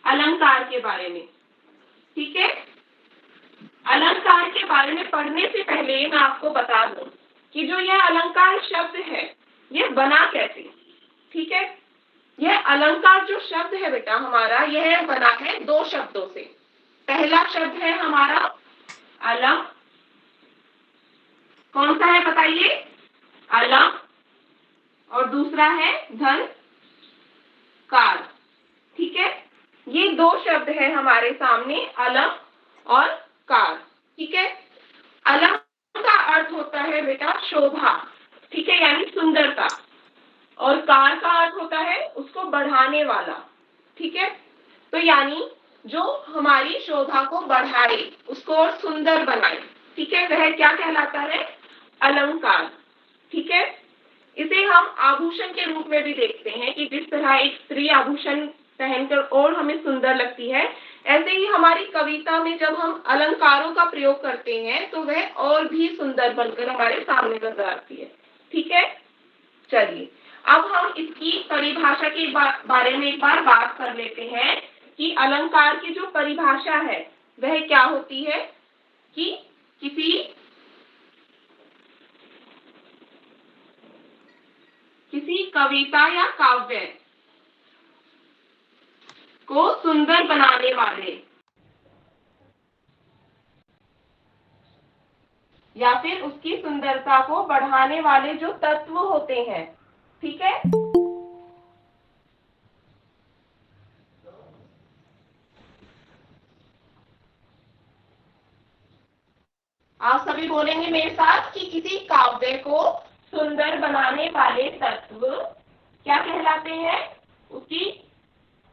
अलंकार के बारे में, ठीक है। अलंकार के बारे में पढ़ने से पहले मैं आपको बता दूं कि जो यह अलंकार शब्द है यह बना कैसे, ठीक है। यह अलंकार जो शब्द है बेटा हमारा, यह बना है दो शब्दों से। पहला शब्द है हमारा अलम, कौन सा है बताइए? अलम। और दूसरा है धन कार, ठीक है। ये दो शब्द है हमारे सामने, अलम और कार, ठीक है। अलम का अर्थ होता है बेटा शोभा, ठीक है, यानी सुंदरता, और कार का अर्थ होता है उसको बढ़ाने वाला, ठीक है। तो यानी जो हमारी शोभा को बढ़ाए, उसको और सुंदर बनाए, ठीक है, वह क्या कहलाता है? अलंकार, ठीक है। इसे हम आभूषण के रूप में भी देखते हैं कि जिस तरह एक स्त्री आभूषण पहनकर और हमें सुंदर लगती है, ऐसे ही हमारी कविता में जब हम अलंकारों का प्रयोग करते हैं तो वह और भी सुंदर बनकर हमारे सामने नजर आती है, ठीक है। चलिए अब हम इसकी परिभाषा के बारे में एक बार बात कर लेते हैं कि अलंकार की जो परिभाषा है वह क्या होती है कि किसी कविता या काव्य को सुंदर बनाने वाले या फिर उसकी सुंदरता को बढ़ाने वाले जो तत्व होते हैं, ठीक है। आप सभी बोलेंगे मेरे साथ कि किसी काव्य को सुंदर बनाने वाले तत्व क्या कहलाते हैं?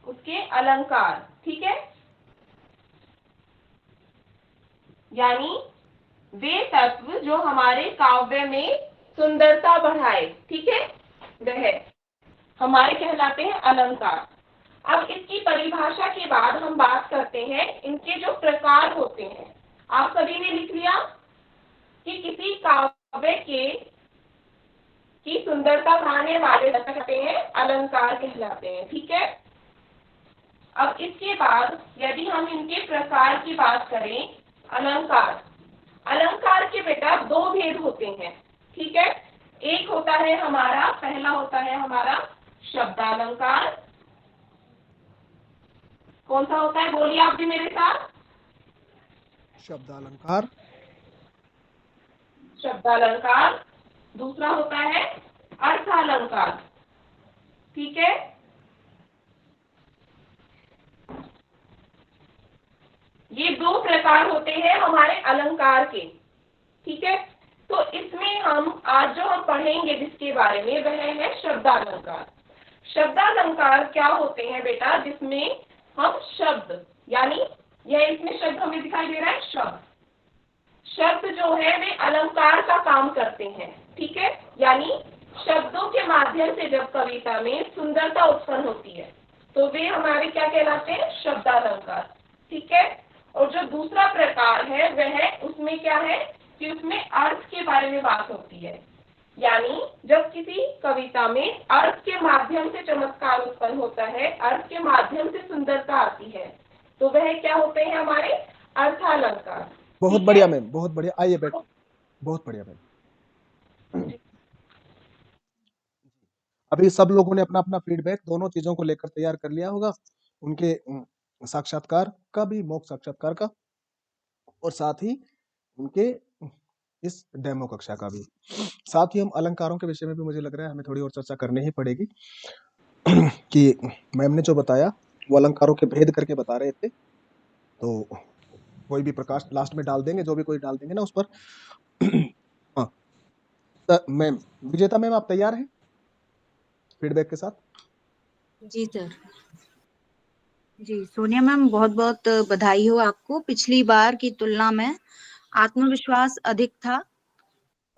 उसके अलंकार, ठीक है। यानी वे तत्व जो हमारे काव्य में सुंदरता बढ़ाए, ठीक है, वह हमारे कहलाते हैं अलंकार। अब इसकी परिभाषा के बाद हम बात करते हैं इनके जो प्रकार होते हैं। आप सभी ने लिख लिया कि किसी काव्य की सुंदरता बढ़ाने वाले कहते हैं अलंकार कहलाते हैं, ठीक है। अब इसके बाद यदि हम इनके प्रकार की बात करें, अलंकार के बेटा दो भेद होते हैं, ठीक है। एक होता है हमारा, पहला होता है हमारा शब्दालंकार। कौन सा होता है? बोलिए आप भी मेरे साथ। शब्दालंकार। शब्दालंकार। दूसरा होता है अर्थालंकार, ठीक है। ये 2 प्रकार होते हैं हमारे अलंकार के, ठीक है। तो इसमें हम आज जो हम पढ़ेंगे जिसके बारे में वह है शब्दालंकार। शब्दालंकार क्या होते हैं बेटा, जिसमें हम शब्द, यानी यह इसमें शब्द हमें दिखाई दे रहा है, शब्द जो है वे अलंकार का काम करते हैं, ठीक है। यानी शब्दों के माध्यम से जब कविता में सुंदरता उत्पन्न होती है तो वे हमारे क्या कहलाते हैं, शब्दालंकार, ठीक है। और जो दूसरा प्रकार है वह उसमें क्या है कि उसमें अर्थ के बारे में बात होती है, यानी जब किसी कविता में अर्थ के माध्यम से चमत्कार उत्पन्न होता है, अर्थ के माध्यम से सुंदरता आती है, तो वह क्या होते हैं हमारे अर्थालंकार। बहुत बढ़िया मैम, बहुत बढ़िया, आइए बैठ, बहुत बढ़िया मैम। अभी सब लोगों ने अपना अपना फीडबैक दोनों चीजों को लेकर तैयार कर लिया होगा, उनके साक्षात्कार का भी, मॉक साक्षात्कार का, और साथ ही उनके इस डेमो कक्षा का भी। साथ ही हम अलंकारों के विषय में भी मुझे लग रहा है हमें थोड़ी और चर्चा करनी ही पड़ेगी कि मैम ने जो बताया वो अलंकारों के भेद करके बता रहे थे, तो कोई भी प्रकाश लास्ट में डाल देंगे, जो भी कोई डाल देंगे ना उस पर। हाँ, तो मैम, विजेता मैम आप तैयार हैं फीडबैक के साथ? जी सर। जी सोनिया मैम, बहुत बहुत बधाई हो आपको। पिछली बार की तुलना में आत्मविश्वास अधिक था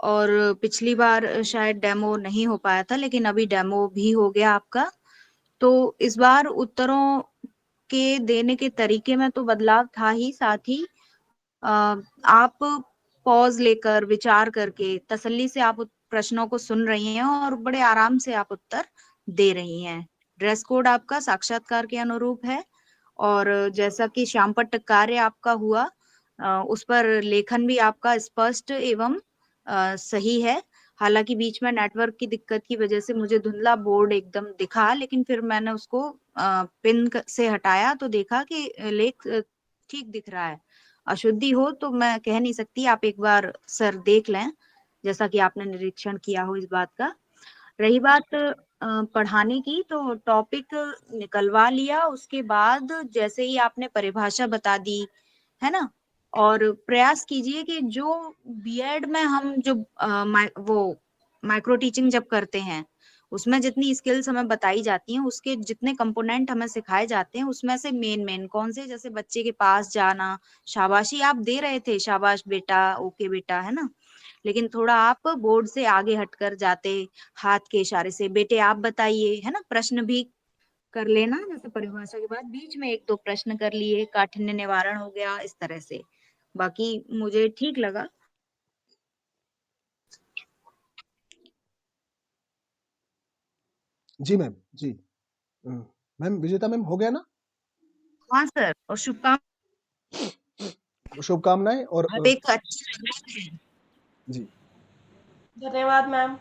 और पिछली बार शायद डेमो नहीं हो पाया था, लेकिन अभी डेमो भी हो गया आपका। तो इस बार उत्तरों के देने के तरीके में तो बदलाव था ही, साथ ही आप पॉज लेकर विचार करके तसल्ली से आप प्रश्नों को सुन रही हैं और बड़े आराम से आप उत्तर दे रही हैं। ड्रेस कोड आपका साक्षात्कार के अनुरूप है और जैसा कि श्यामपट्ट कार्य आपका हुआ उस पर लेखन भी आपका स्पष्ट एवं सही है। हालांकि बीच में नेटवर्क की दिक्कत की वजह से मुझे धुंधला बोर्ड एकदम दिखा, लेकिन फिर मैंने उसको पिन से हटाया तो देखा कि लेख ठीक दिख रहा है। अशुद्धि हो तो मैं कह नहीं सकती, आप एक बार सर देख लें जैसा कि आपने निरीक्षण किया हो इस बात का। रही बात पढ़ाने की, तो टॉपिक निकलवा लिया, उसके बाद जैसे ही आपने परिभाषा बता दी है ना, और प्रयास कीजिए कि जो बीएड में हम जो वो माइक्रो टीचिंग जब करते हैं उसमें जितनी स्किल्स हमें बताई जाती हैं, उसके जितने कंपोनेंट हमें सिखाए जाते हैं, उसमें से मेन कौन से, जैसे बच्चे के पास जाना, शाबाशी आप दे रहे थे, शाबाश बेटा, ओके बेटा, है ना, लेकिन थोड़ा आप बोर्ड से आगे हटकर जाते, हाथ के इशारे से बेटे आप बताइए, है ना, प्रश्न भी कर लेना, जैसे परिभाषा के बाद बीच में 1-2 प्रश्न कर लिए, काठिन्य निवारण हो गया, इस तरह से। बाकी मुझे ठीक लगा। जी मैम, जी मैम, विजेता मैम हो गया ना? हाँ सर, और शुभकामनाएं और आप एक जी धन्यवाद मैम।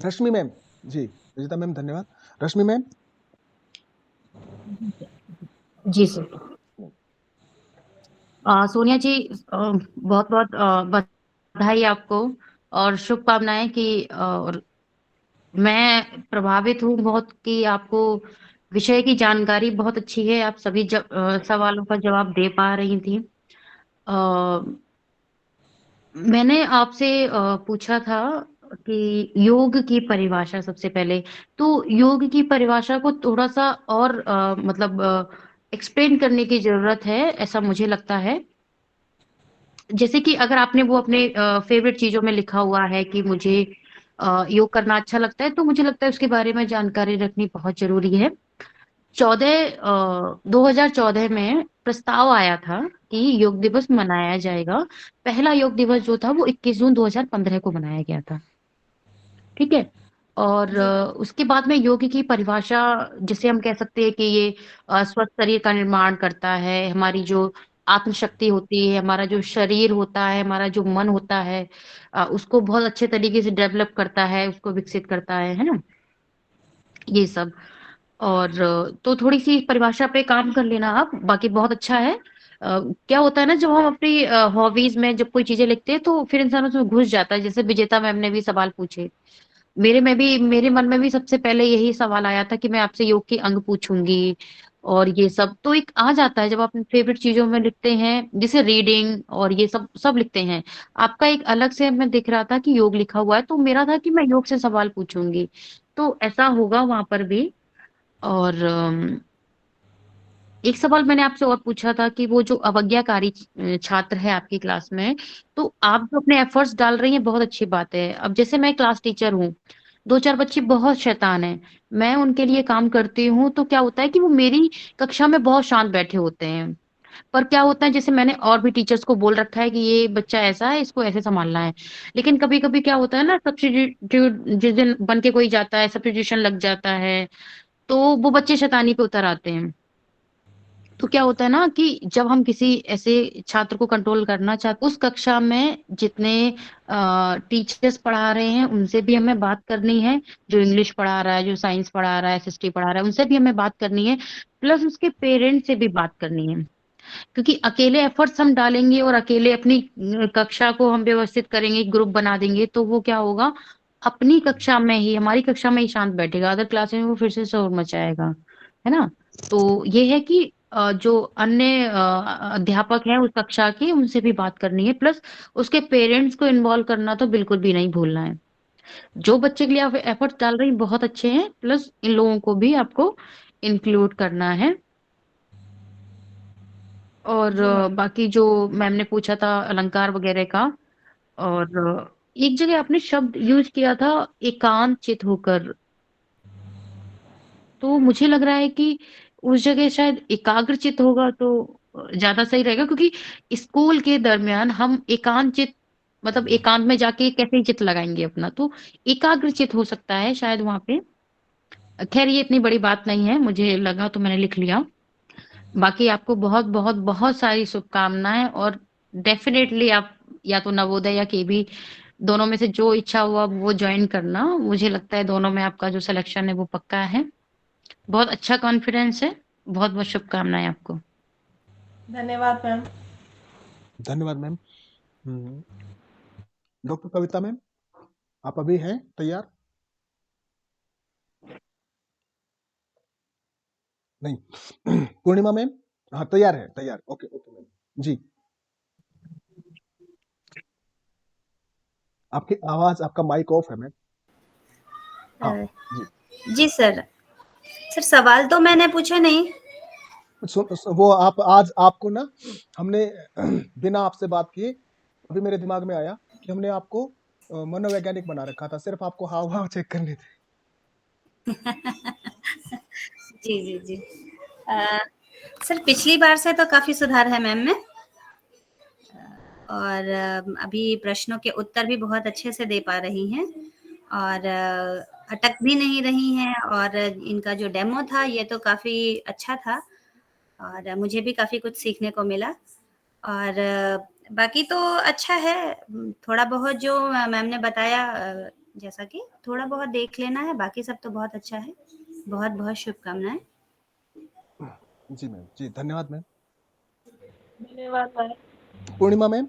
रश्मि मैम, जी विजेता मैम धन्यवाद। रश्मि मैम। जी सर। सोनिया जी, बहुत बहुत बधाई आपको और शुभकामनाएं कि और मैं प्रभावित हूँ बहुत कि आपको विषय की जानकारी बहुत अच्छी है, आप सभी सवालों का जवाब दे पा रही थी। मैंने आपसे पूछा था कि योग की परिभाषा, सबसे पहले तो योग की परिभाषा को थोड़ा सा और मतलब एक्सप्लेन करने की जरूरत है, ऐसा मुझे लगता है। जैसे कि अगर आपने वो अपने फेवरेट चीजों में लिखा हुआ है कि मुझे योग करना अच्छा लगता है, तो मुझे लगता है उसके बारे में जानकारी रखनी बहुत जरूरी है। 2014 में प्रस्ताव आया था कि योग दिवस मनाया जाएगा। पहला योग दिवस जो था वो 21 जून 2015 को मनाया गया था, ठीक है। और उसके बाद में योग की परिभाषा, जिसे हम कह सकते हैं कि ये स्वस्थ शरीर का निर्माण करता है, हमारी जो आत्मशक्ति होती है, हमारा जो शरीर होता है, हमारा जो मन होता है, उसको बहुत अच्छे तरीके से डेवलप करता है, उसको विकसित करता है ना, ये सब। और तो थोड़ी सी परिभाषा पे काम कर लेना आप, बाकी बहुत अच्छा है। क्या होता है ना, जब हम अपनी हॉबीज में जब कोई चीजें लिखते हैं तो फिर इंसान उसमें घुस जाता है। जैसे विजेता मैम ने भी सवाल पूछे, मेरे मन में भी सबसे पहले यही सवाल आया था कि मैं आपसे योग की अंग पूछूंगी और ये सब तो एक आ जाता है जब आप अपनी फेवरेट चीजों में लिखते हैं, जैसे रीडिंग और ये सब सब लिखते हैं। आपका एक अलग से मैं दिख रहा था कि योग लिखा हुआ है, तो मेरा था कि मैं योग से सवाल पूछूंगी, तो ऐसा होगा वहां पर भी। और एक सवाल मैंने आपसे और पूछा था कि वो जो अवज्ञाकारी छात्र है आपकी क्लास में, तो आप जो अपने एफर्ट्स डाल रही हैं बहुत अच्छी बात है। अब जैसे मैं क्लास टीचर हूँ, 2-4 बच्चे बहुत शैतान हैं, मैं उनके लिए काम करती हूँ, तो क्या होता है कि वो मेरी कक्षा में बहुत शांत बैठे होते हैं। पर क्या होता है, जैसे मैंने और भी टीचर्स को बोल रखा है कि ये बच्चा ऐसा है, इसको ऐसे संभालना है, लेकिन कभी कभी क्या होता है ना, सब्स्टिट्यूट जिस दिन बन के कोई जाता है, सब्स्टिट्यूशन लग जाता है, तो वो बच्चे शैतानी पे उतर आते हैं। तो क्या होता है ना कि जब हम किसी ऐसे छात्र को कंट्रोल करना चाहते, उस कक्षा में जितने टीचर्स पढ़ा रहे हैं उनसे भी हमें बात करनी है, जो इंग्लिश पढ़ा रहा है, जो साइंस पढ़ा रहा है, एसएसटी पढ़ा रहा है, उनसे भी हमें बात करनी है, प्लस उसके पेरेंट्स से भी बात करनी है। क्योंकि अकेले एफर्ट्स हम डालेंगे और अकेले अपनी कक्षा को हम व्यवस्थित करेंगे, ग्रुप बना देंगे, तो वो क्या होगा, अपनी कक्षा में ही, हमारी कक्षा में ही शांत बैठेगा, अदर क्लास में वो फिर से शोर मचाएगा, है ना। तो ये है कि जो अन्य अध्यापक हैं उस कक्षा के, उनसे भी बात करनी है, प्लस उसके पेरेंट्स को इन्वॉल्व करना तो बिल्कुल भी नहीं भूलना है। जो बच्चे के लिए आप एफर्ट्स डाल रही हैं बहुत अच्छे हैं, प्लस इन लोगों को भी आपको इंक्लूड करना है। और बाकी जो मैम ने पूछा था अलंकार वगैरह का, और एक जगह आपने शब्द यूज किया था एकांत चित होकर, तो मुझे लग रहा है कि उस जगह शायद एकाग्र चित होगा तो ज्यादा सही रहेगा, क्योंकि स्कूल के दरमियान हम एकांत चित, मतलब एकांत में जाके कैसे चित लगाएंगे अपना, तो एकाग्र चित हो सकता है शायद वहां पे। खैर ये इतनी बड़ी बात नहीं है, मुझे लगा तो मैंने लिख लिया। बाकी आपको बहुत बहुत बहुत सारी शुभकामनाएं, और डेफिनेटली आप या तो नवोदय या केबी, दोनों में से जो इच्छा हुआ वो ज्वाइन करना। मुझे लगता है दोनों में आपका जो सिलेक्शन है वो पक्का है। बहुत अच्छा कॉन्फिडेंस है। बहुत बहुत शुभकामनाएं आपको। धन्यवाद मैम। धन्यवाद मैम। डॉक्टर कविता मैम, आप अभी हैं तैयार? नहीं। पूर्णिमा मैम, हाँ तैयार है, तैयार। ओके ओके मैम जी। आपकी आवाज, आपका माइक ऑफ है मैम। हाँ जी जी सर। सर सवाल तो मैंने पूछा नहीं। वो आप आज आपको ना हमने बिना आपसे बात किए अभी मेरे दिमाग में आया कि हमने आपको मनोवैज्ञानिक बना रखा था, सिर्फ आपको हाव भाव चेक करने थे। जी जी जी। सर पिछली बार से तो काफी सुधार है मैम में, और अभी प्रश्नों के उत्तर भी बहुत अच्छे से दे पा रही हैं, और अटक भी नहीं रही हैं, और इनका जो डेमो था ये तो काफी अच्छा था, और मुझे भी काफी कुछ सीखने को मिला। और बाकी तो अच्छा है, थोड़ा बहुत जो मैम ने बताया जैसा कि थोड़ा बहुत देख लेना है, बाकी सब तो बहुत अच्छा है। बहुत बहुत शुभकामनाएं। जी मैम जी, धन्यवाद मैम। धन्यवाद मैम। पूर्णिमा मैम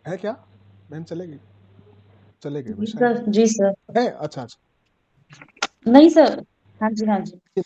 है क्या? मैम चलेगी? चले गए जी सर, जी सर। है? अच्छा अच्छा। नहीं सर, हाँ जी हाँ जी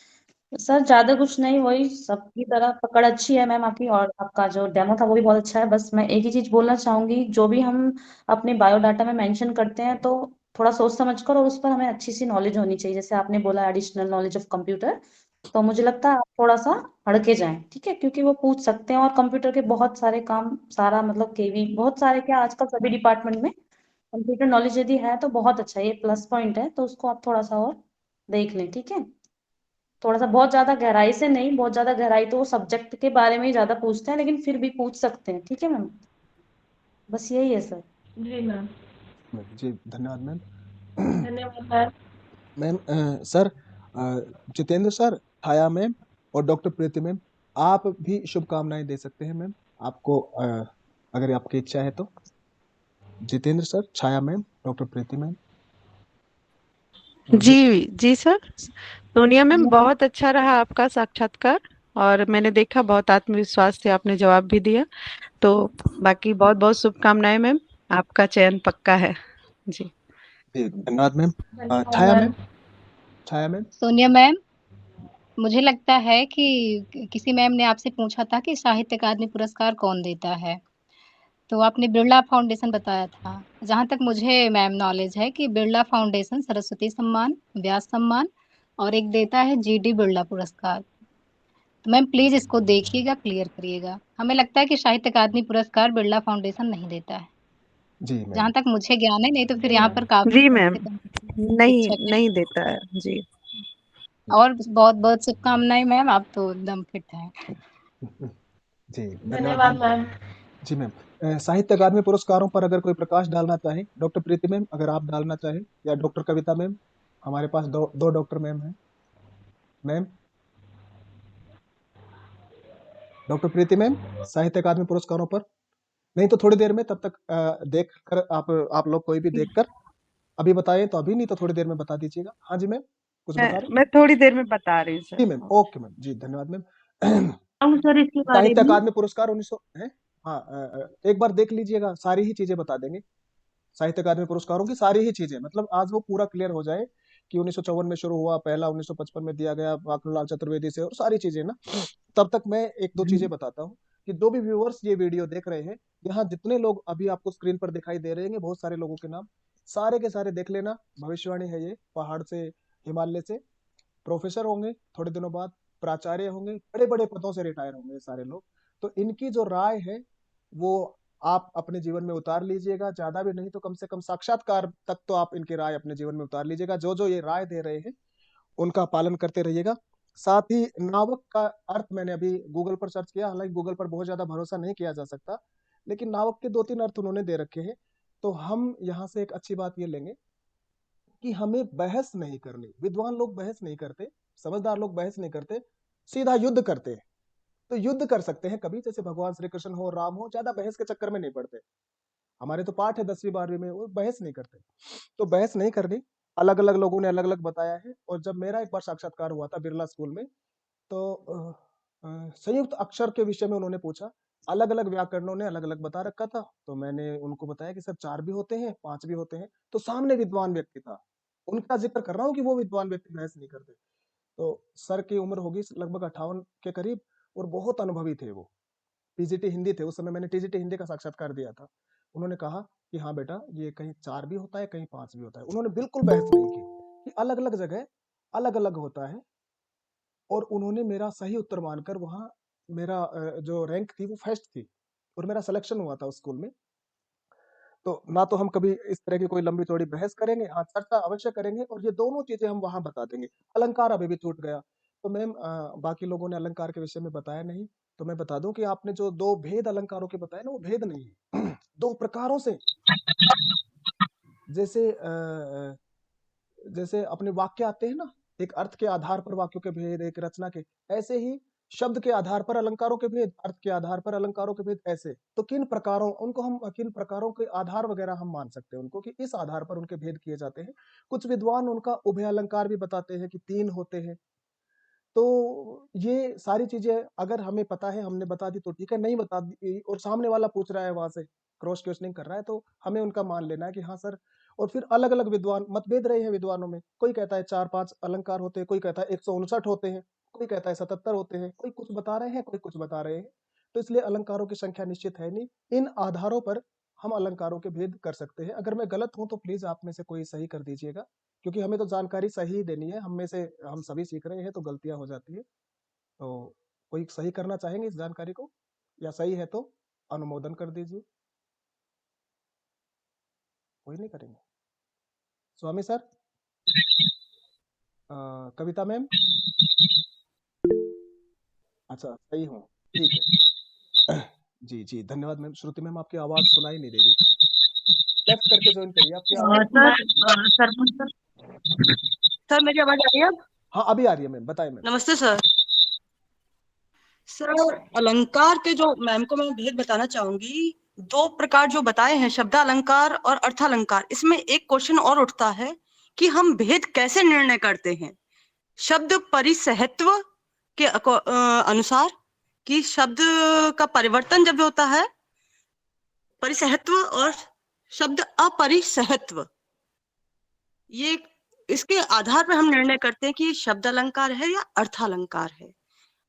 सर, ज्यादा कुछ नहीं, वही सबकी तरह पकड़ अच्छी है मैम आपकी, और आपका जो डेमो था वो भी बहुत अच्छा है। बस मैं एक ही चीज बोलना चाहूंगी, जो भी हम अपने बायोडाटा में मेंशन करते हैं तो थोड़ा सोच समझ कर, और उस पर हमें अच्छी सी नॉलेज होनी चाहिए। जैसे आपने बोला एडिशनल नॉलेज ऑफ कंप्यूटर, तो मुझे लगता है आप थोड़ा सा हड़के जाएं, ठीक है, क्योंकि वो पूछ सकते हैं, और कंप्यूटर के बहुत सारे काम, सारा मतलब केवी, बहुत सारे क्या, आजकल सभी डिपार्टमेंट में कंप्यूटर नॉलेज यदि है तो बहुत अच्छा है, ये प्लस पॉइंट है, तो उसको आप थोड़ा सा और देख लें, ठीक है। थोड़ा सा, बहुत ज्यादा गहराई से नहीं, बहुत ज्यादा गहराई तो वो सब्जेक्ट के बारे में ही ज्यादा पूछते हैं, लेकिन फिर भी पूछ सकते हैं, ठीक है मैम। बस यही है सर। जी मैम। जी धन्यवाद मैम। धन्यवाद ma'am. Ma'am sir, Jitendra sir, Chhaya ma'am और डॉक्टर प्रीति मैम, आप भी शुभकामनाएं दे सकते हैं मैम, आपको अगर आपकी इच्छा है तो। Jitendra sir, Chhaya ma'am, doctor Preeti ma'am. जी जी सर। सोनिया मैम, बहुत अच्छा रहा आपका साक्षात्कार, और मैंने देखा बहुत आत्मविश्वास से आपने जवाब भी दिया, तो बाकी बहुत बहुत शुभकामनाएं मैम, आपका चयन पक्का है जी। धन्यवाद मैम। धन्यवाद छाया मैम। मैम, छाया मैम। सोनिया मैम, मुझे लगता है कि किसी मैम ने आपसे पूछा था कि साहित्य अकादमी पुरस्कार कौन देता है, तो आपने बिरला फाउंडेशन बताया था। जहाँ तक मुझे मैम नॉलेज है कि बिरला फाउंडेशन सरस्वती सम्मान, व्यास सम्मान और एक देता है जीडी बिरला पुरस्कार। तो मैम प्लीज इसको देखिएगा, क्लियर करिएगा। हमें लगता है कि साहित्य अकादमी पुरस्कार बिरला फाउंडेशन नहीं देता है, जी मैम। जहाँ तक मुझे ज्ञान है। नहीं तो फिर यहाँ पर काफी जी मैम, कम से कम नहीं शिक्षक हैं। नहीं देता है जी। और बहुत बहुत शुभकामनाएं मैम, आप तो एकदम फिट हैं। जी धन्यवाद मैम। जी मैम। साहित्य अकादमी पुरस्कारों पर अगर कोई प्रकाश डालना चाहे, डॉक्टर प्रीति मैम अगर आप डालना चाहे, या डॉक्टर कविता मैम, हमारे पास दो डॉक्टर मैम हैं। मैम, डॉक्टर प्रीति मैम साहित्य अकादमी पुरस्कारों पर, नहीं तो थोड़ी देर में, तब तक देख कर आप लोग कोई भी देख कर अभी बताएं तो अभी, नहीं तो थोड़ी देर में बता दीजिएगा। हाँ जी मैम, कुछ बता रहे? मैं थोड़ी देर में बता रही हूँ सर। जी मैम, ओके मैम, जी धन्यवाद मैम। सर इसके बारे साहित्य में अकादमी पुरस्कार 1900 है। हाँ, एक बार देख लीजिएगा, सारी ही चीजें बता देंगे। साहित्य अकादमी पुरस्कारों की सारी ही चीजें, मतलब आज वो पूरा क्लियर हो जाए कि 1954 में शुरू हुआ, पहला 1955 में दिया गया माखनलाल चतुर्वेदी से, और सारी चीजें ना। तब तक मैं एक दो चीजें बताता हूँ कि जो भी व्यूअर्स ये वीडियो देख रहे हैं, यहाँ जितने लोग अभी आपको स्क्रीन पर दिखाई दे रहे हैं, बहुत सारे लोगों के नाम, सारे के सारे देख लेना। भविष्यवाणी है ये, पहाड़ से, हिमालय से प्रोफेसर होंगे, थोड़े दिनों बाद प्राचार्य होंगे, बड़े बड़े पदों से रिटायर होंगे सारे लोग। तो इनकी जो राय है वो आप अपने जीवन में उतार लीजिएगा, ज्यादा भी नहीं तो कम से कम साक्षात्कार तक तो आप इनकी राय अपने जीवन में उतार लीजिएगा। जो जो ये राय दे रहे हैं उनका पालन करते रहिएगा। साथ ही नावक का अर्थ मैंने अभी गूगल पर सर्च किया, हालांकि गूगल पर बहुत ज्यादा भरोसा नहीं किया जा सकता, लेकिन नावक के 2-3 अर्थ उन्होंने दे रखे हैं। तो हम यहाँ से एक अच्छी बात ये लेंगे कि हमें बहस नहीं करनी। विद्वान लोग बहस नहीं करते, समझदार लोग बहस नहीं करते, सीधा युद्ध करते हैं। तो युद्ध कर सकते हैं कभी, जैसे भगवान श्री कृष्ण हो, राम हो, ज्यादा बहस के चक्कर में नहीं पड़ते। हमारे तो पाठ है 10वीं 12वीं में, वो बहस नहीं करते। तो बहस नहीं करनी। अलग अलग लोगों ने अलग अलग बताया है। और जब मेरा एक बार साक्षात्कार हुआ था बिरला स्कूल में, तो संयुक्त अक्षर के विषय में उन्होंने पूछा। अलग अलग व्याकरणों ने अलग अलग बता रखा था, तो मैंने उनको बताया कि सर 4 भी होते हैं, 5 भी होते हैं। तो सामने विद्वान व्यक्ति था, उनका जिक्र कर रहा हूँ कि वो विद्वान व्यक्ति बहस नहीं करते। तो सर की उम्र होगी लगभग 58 के करीब, और बहुत अनुभवी थे वो। टीजीटी हिंदी थे उस समय, मैंने टीजीटी हिंदी का साक्षात्कार दिया था। उन्होंने कहा कि हाँ बेटा, ये कहीं 4 भी होता है, कहीं 5 भी होता है। उन्होंने बिल्कुल बहस नहीं की कि अलग अलग जगह अलग अलग होता है। और उन्होंने मेरा सही उत्तर मानकर वहाँ मेरा जो रैंक थी वो फर्स्ट थी, और मेरा सिलेक्शन हुआ था उस स्कूल में। तो ना तो हम कभी इस तरह की कोई लंबी चौड़ी बहस करेंगे, हाँ चर्चा अवश्य करेंगे, और ये दोनों चीजें हम वहां बता देंगे। अलंकार अभी भी छूट गया, तो मैम बाकी लोगों ने अलंकार के विषय में बताया नहीं, तो मैं बता दूं कि आपने जो 2 भेद अलंकारों के बताए ना, वो भेद नहीं है। 2 प्रकारों से, जैसे जैसे अपने वाक्य आते हैं ना, एक अर्थ के आधार पर वाक्यों के भेद, एक रचना के, ऐसे ही शब्द के आधार पर अलंकारों के भेद, अर्थ के आधार पर अलंकारों के भेद। ऐसे तो किन प्रकारों, उनको हम किन प्रकारों के आधार वगैरह हम मान सकते हैं उनको, कि इस आधार पर उनके भेद किए जाते हैं। कुछ विद्वान उनका उभय अलंकार भी बताते हैं कि 3 होते हैं। तो ये सारी चीजें अगर हमें पता है, हमने बता दी तो ठीक है, नहीं बता दी और सामने वाला पूछ रहा है, वहां से क्रॉस क्वेश्चनिंग कर रहा है, तो हमें उनका मान लेना है कि हाँ सर। और फिर अलग अलग विद्वान, मतभेद रहे हैं विद्वानों में, कोई कहता है 4-5 अलंकार होते हैं, कोई कहता है 159 होते हैं, कोई कहता है 77 होते हैं, कोई कुछ बता रहे हैं, कोई कुछ बता रहे हैं। तो इसलिए अलंकारों की संख्या निश्चित है नहीं। इन आधारों पर हम अलंकारों के भेद कर सकते हैं। अगर मैं गलत हूं तो प्लीज आप में से कोई सही कर दीजिएगा, क्योंकि हमें तो जानकारी सही देनी है। हम में से हम सभी सीख रहे हैं, तो गलतियां हो जाती है। तो कोई सही करना चाहेंगे इस जानकारी को, या सही है तो अनुमोदन कर दीजिए। कोई नहीं करेंगे? स्वामी सर, कविता मैम, अच्छा सही हूँ, ठीक है। जी जी धन्यवाद मैम। श्रुति मैम, आपकी आवाज सुनाई नहीं दे रही, लेफ्ट करके ज्वाइन करिए, आपकी आवाज। सर मेरी आवाज आ रही है अब? हाँ अभी आ रही है मैम, बताइए मैम। नमस्ते सर। सर अलंकार के जो मैम को मैं भेद बताना चाहूंगी, 2 प्रकार जो बताए हैं, शब्दालंकार और अर्थालंकार। इसमें एक क्वेश्चन और उठता है कि हम भेद कैसे निर्णय करते हैं? शब्द परिसहत्व के अनुसार, कि शब्द का परिवर्तन जब होता है परिसहत्व, और शब्द अपरिसहत्व, ये इसके आधार पर हम निर्णय करते हैं कि ये शब्द अलंकार है या अर्थ अलंकार है।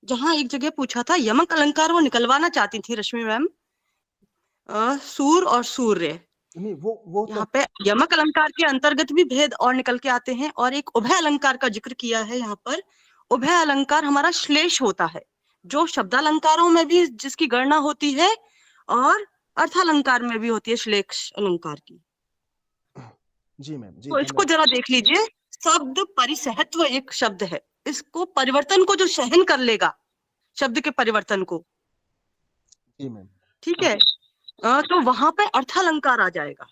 जहां एक जगह पूछा था यमक अलंकार, वो निकलवाना चाहती थी रश्मि मैम, सूर और सूर्य। नहीं वो यहाँ पे यमक अलंकार के अंतर्गत भी भेद और निकल के आते हैं, और एक उभय अलंकार का जिक्र किया है यहाँ पर। उभय अलंकार हमारा श्लेष होता है, जो शब्दालंकारों में भी जिसकी गणना होती है और अर्थालंकार में भी होती है श्लेष अलंकार की। जी मैम, जी तो इसको जरा देख लीजिए, शब्द परिसहत्व एक शब्द है, इसको परिवर्तन को जो सहन कर लेगा, शब्द के परिवर्तन को, जी मैम, ठीक है, तो वहां पे अर्थालंकार आ जाएगा।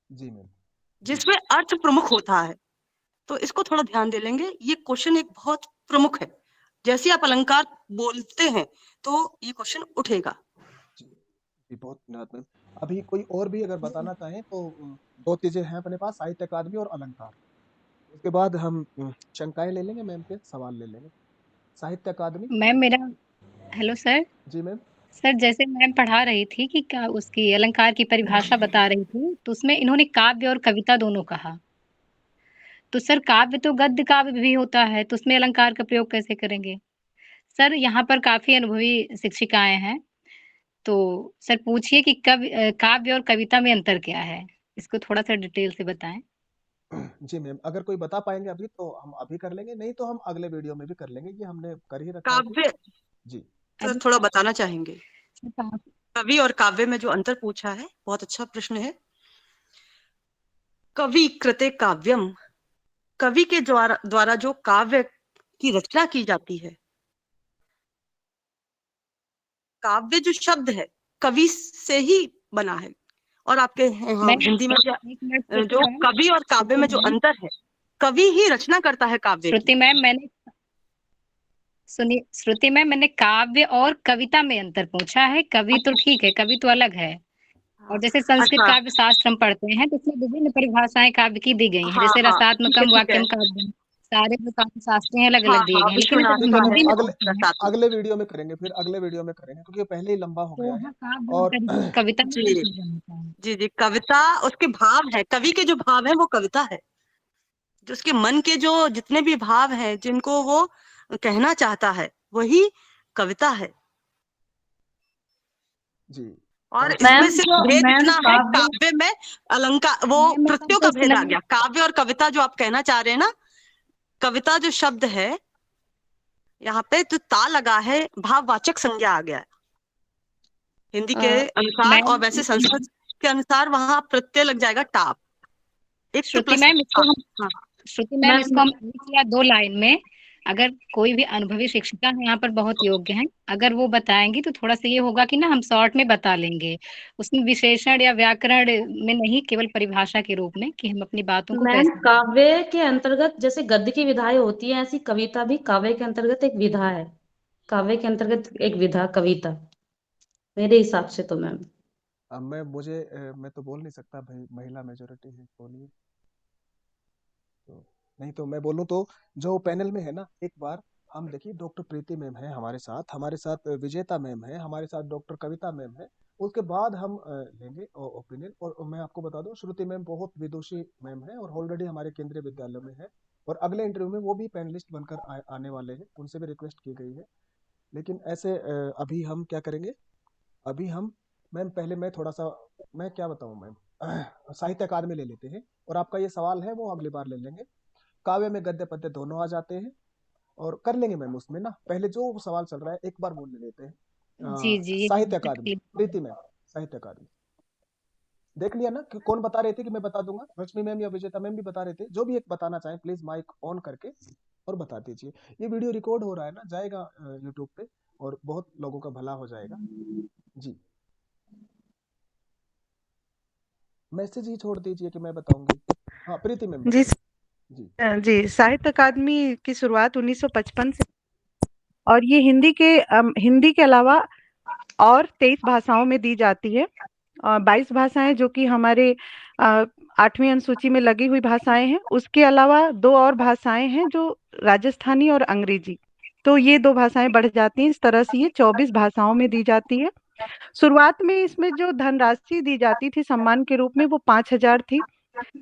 जी मैम, जिसमें अर्थ प्रमुख होता है। तो इसको थोड़ा ध्यान दे लेंगे, ये क्वेश्चन एक बहुत प्रमुख है। जैसे आप अलंकार बोलते हैं तो ये क्वेश्चन उठेगा। जी बहुत धन्यवाद मैम। अभी कोई और भी अगर बताना चाहें तो 2 चीजें हैं अपने पास, साहित्य अकादमी और अलंकार। उसके बाद हम शंकाएं ले लेंगे, मैम के सवाल ले लेंगे। साहित्य अकादमी। मैम मेरा, हेलो सर। जी मैम। सर जैसे मैम पढ़ा रही थी कि उसकी अलंकार की परिभाषा बता रही थी, तो उसमें इन्होंने काव्य और कविता दोनों कहा। तो सर काव्य तो गद्य काव्य भी होता है, तो उसमें अलंकार का प्रयोग कैसे करेंगे? सर यहाँ पर काफी अनुभवी शिक्षिकाएं हैं, तो सर पूछिए कि काव्य और कविता में अंतर क्या है? इसको थोड़ा सा डिटेल से बताएं। जी मैम, अगर कोई बता पाएंगे अभी तो हम अभी कर लेंगे, नहीं तो हम अगले वीडियो में भी कर लेंगे, ये हमने कर ही रखा है। काव्य, जी सर थोड़ा बताना चाहेंगे कवि और काव्य में जो अंतर पूछा है, बहुत अच्छा प्रश्न है। कवि कृते काव्यम, कवि के द्वारा जो काव्य की रचना की जाती है, काव्य जो शब्द है कवि से ही बना है। और आपके हिंदी में जो कवि और काव्य में जो अंतर है, कवि ही रचना करता है काव्य। श्रुति मैम मैंने सुनिए, श्रुति मैम मैंने काव्य और कविता में अंतर पूछा है। कवि तो ठीक है, कवि तो अलग है। और जैसे संस्कृत काव्य शास्त्र हम पढ़ते हैं तो उसमें विभिन्न परिभाषाएं काव्य की दी गई हैं, जैसे रसात्मकम, वाक्यम, काव्यम, सारे जो काव्य शास्त्र हैं अलग अलग दिए गए हैं। लेकिन अगले वीडियो में करेंगे, फिर अगले वीडियो में करेंगे, क्योंकि पहले ही लंबा हो गया है। और कविता जी कविता उसके भाव है, कवि के जो भाव है वो कविता है, जो उसके मन के जो जितने भी भाव हैं, जिनको वो कहना चाहता है, वही कविता है। जी और इसमें सिर्फ भेद इतना है, काव्य में अलंकार, वो प्रत्ययों का भेद आ गया। काव्य और कविता जो आप कहना चाह रहे हैं ना, कविता जो शब्द है यहाँ पे तो ता लगा है, भाववाचक संज्ञा आ गया है हिंदी के अनुसार, और वैसे संस्कृत के अनुसार वहां प्रत्यय लग जाएगा टाप। श्रुति मैम इसको हम एक या 2 लाइन में, अगर कोई भी अनुभवी शिक्षिका है यहाँ पर बहुत योग्य हैं, अगर वो बताएंगी तो थोड़ा सा ये होगा कि ना हम शॉर्ट में बता लेंगे, उसमें विशेषण या व्याकरण में नहीं, केवल परिभाषा के रूप में, कि हम अपनी बातों को मैम काव्य के अंतर्गत जैसे गद्य की विधाएं होती है, ऐसी कविता भी काव्य के अंतर्गत एक विधा है। काव्य के अंतर्गत एक विधा कविता, मेरे हिसाब से तो मैम। मैं तो बोल नहीं सकता भाई, महिला मेजोरिटी है, बोलिए। तो नहीं तो मैं बोलूं तो जो पैनल में है ना, एक बार हम देखिए, डॉक्टर प्रीति मैम है हमारे साथ विजेता मैम है हमारे साथ, डॉक्टर कविता मैम है, उसके बाद हम लेंगे ओपिनियन। और मैं आपको बता दूं, श्रुति मैम बहुत विदुषी मैम है और ऑलरेडी हमारे केंद्रीय विद्यालय में है, और अगले इंटरव्यू में वो भी पैनलिस्ट बनकर आने वाले हैं, उनसे भी रिक्वेस्ट की गई है। लेकिन ऐसे अभी हम क्या करेंगे, अभी हम मैम पहले मैं क्या बताऊं मैम, साहित्य अकादमी ले लेते हैं, और आपका ये सवाल है वो अगली बार ले लेंगे। काव्य में गद्य पद्य दोनों आ जाते हैं, और कर लेंगे मैम उसमें ना, पहले जो सवाल चल रहा है एक बार बोल लेते हैं। जी साहित्य अकादमी, प्रीति मैम, साहित्य अकादमी देख लिया ना कि कौन बता रहे थे कि मैं बता दूंगा, रश्मि मैम या विजेता मैम भी बता रहे थे। जो भी एक बताना चाहे प्लीज माइक ऑन करके और बता दीजिए। ये वीडियो रिकॉर्ड हो रहा है ना, जाएगा यूट्यूब पे, और बहुत लोगों का भला हो जाएगा। जी मैसेज ही छोड़ दीजिए कि मैं बताऊंगी। हाँ प्रीति मैम जी जी साहित्य अकादमी की शुरुआत 1955 से, और ये हिंदी के अलावा और 23 भाषाओं में दी जाती है। 22 भाषाएं जो कि हमारे 8वीं अनुसूची में लगी हुई भाषाएं हैं, उसके अलावा 2 और भाषाएं हैं जो राजस्थानी और अंग्रेजी, तो ये 2 भाषाएं बढ़ जाती हैं। इस तरह से ये 24 भाषाओं में दी जाती है। शुरुआत में इसमें जो धनराशि दी जाती थी सम्मान के रूप में, वो 5000 थी,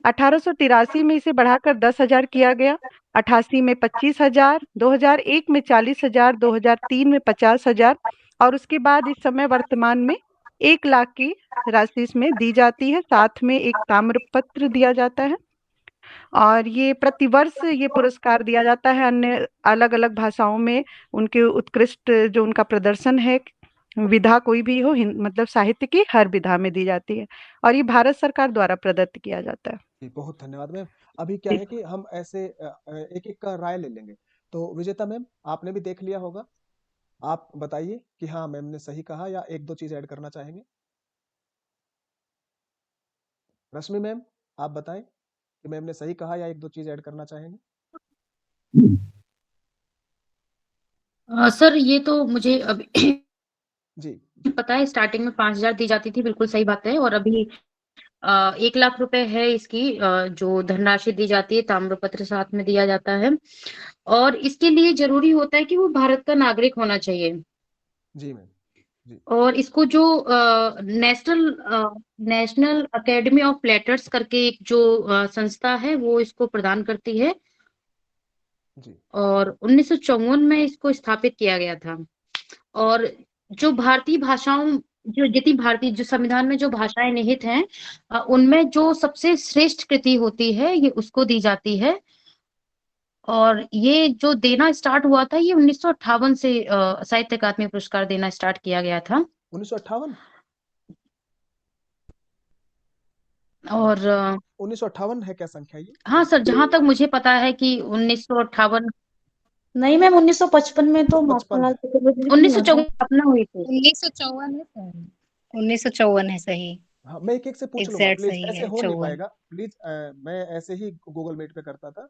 1883 में इसे बढ़ाकर 10,000 किया गया, 88 में 25,000, 2001 में 40,000, 2003 में 50,000 और उसके बाद इस समय वर्तमान में 1 लाख की राशि इसमें दी जाती है। साथ में एक ताम्र पत्र दिया जाता है और ये प्रतिवर्ष ये पुरस्कार दिया जाता है अन्य अलग अलग भाषाओं में उनके उत्कृष्ट जो उनका प्रदर्शन है, विधा कोई भी हो, मतलब साहित्य की हर विधा में दी जाती है और ये भारत सरकार द्वारा प्रदत्त किया जाता है। जी, बहुत धन्यवाद मैम। अभी क्या है कि हम ऐसे एक एक का राय ले लेंगे। तो विजेता मैम, आपने भी देख लिया होगा, आप बताइए कि हाँ मैम ने सही कहा या एक दो चीज ऐड करना चाहेंगे। रश्मि मैम, आप बताएं कि मैम ने सही कहा या एक दो चीज ऐड करना चाहेंगे। सर ये तो मुझे अभी जी पता है, स्टार्टिंग में 5,000 दी जाती थी, बिल्कुल सही बात है। और अभी 1 लाख रुपए है इसकी जो धनराशि दी जाती है, ताम्रपत्र साथ में दिया जाता है। और इसके लिए जरूरी होता है कि वो भारत का नागरिक होना चाहिए। जी मैम। जी और इसको जो नेशनल एकेडमी ऑफ लेटर्स करके एक जो संस्था है वो इसको प्रदान करती है जी और 1954 में इसको स्थापित किया गया था। और जो भारतीय भाषाओं जो जितनी भारतीय जो संविधान में जो भाषाएं निहित हैं उनमें जो सबसे श्रेष्ठ कृति होती है ये उसको दी जाती है। और ये जो देना स्टार्ट हुआ था ये 1958 से साहित्य अकादमी पुरस्कार देना स्टार्ट किया गया था। 1958 और 1958 है क्या संख्या ये? हाँ सर, जहां तक मुझे पता है कि 1958 नहीं मैम, 1955 में तो 55 माखनलाल है। चतुर्वेदी जी की 1954 महात्मा स्थापना हुई थी। 1954 है सर, 1954 है सही, हाँ, मैं एक एक से पूछ लूंगा एग्जैक्ट प्लीज, सही ऐसे है हो नहीं 54। पाएगा प्लीज। मैं ऐसे ही गूगल मीट पे करता था।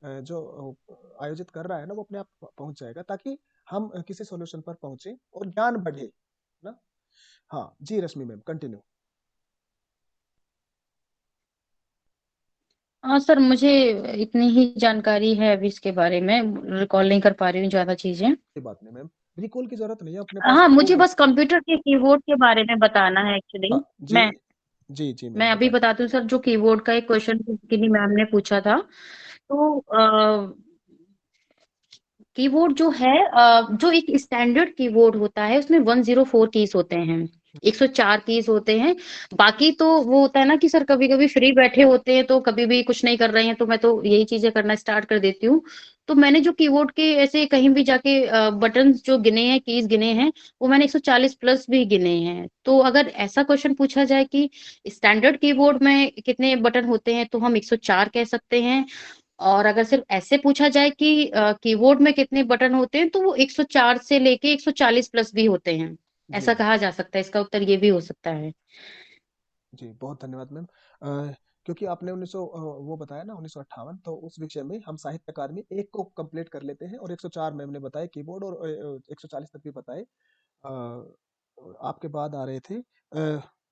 जो आयोजित कर रहा है ना वो अपने आप पहुंच जाएगा ताकि हम किसी सॉल्यूशन पर पहुंचे और ज्ञान बढ़े ना। हाँ जी रश्मि मैम कंटिन्यू। हाँ सर, मुझे इतनी ही जानकारी है अभी इसके बारे में, रिकॉल नहीं कर पा रही हूँ ज्यादा चीजें। कोई बात नहीं मैम, रिकॉल की जरूरत नहीं है, अपने पास हाँ, मुझे प्रूफ है। बस कंप्यूटर के कीबोर्ड के बारे में बताना है एक्चुअली। हाँ जी मैं जी जी मैम मैं अभी बताइए। बताती हूँ सर, जो कीबोर्ड का एक क्वेश्चन किन्हीं मैम ने पूछा था। तो कीबोर्ड जो है जो एक स्टैंडर्ड कीबोर्ड होता है उसमें 104 कीज होते हैं, 104 कीज होते हैं। बाकी तो वो होता है ना कि सर कभी कभी फ्री बैठे होते हैं तो कभी भी कुछ नहीं कर रहे हैं तो मैं तो यही चीजें करना स्टार्ट कर देती हूँ। तो मैंने जो कीबोर्ड के ऐसे कहीं भी जाके बटन जो गिने हैं, कीज गिने हैं, वो मैंने 140 प्लस भी गिने हैं। तो अगर ऐसा क्वेश्चन पूछा जाए कि स्टैंडर्ड कीबोर्ड में कितने बटन होते हैं तो हम 104 कह सकते हैं। और अगर सिर्फ ऐसे पूछा जाए कि कीबोर्ड में कितने बटन होते हैं तो वो 104 से लेके 140 प्लस भी होते हैं, जी ऐसा कहा जा सकता है। इसका उत्तर ये भी हो सकता है। जी बहुत धन्यवाद मैम। क्योंकि आपने 1900 वो बताया ना 1958, तो उस विषय में हम साहित्य अकादमी एक को कंप्लीट कर लेते हैं और 104 मैम ने बताए कीबोर्ड और 140 तक भी बताए। अ, आपके बाद आ रहे थे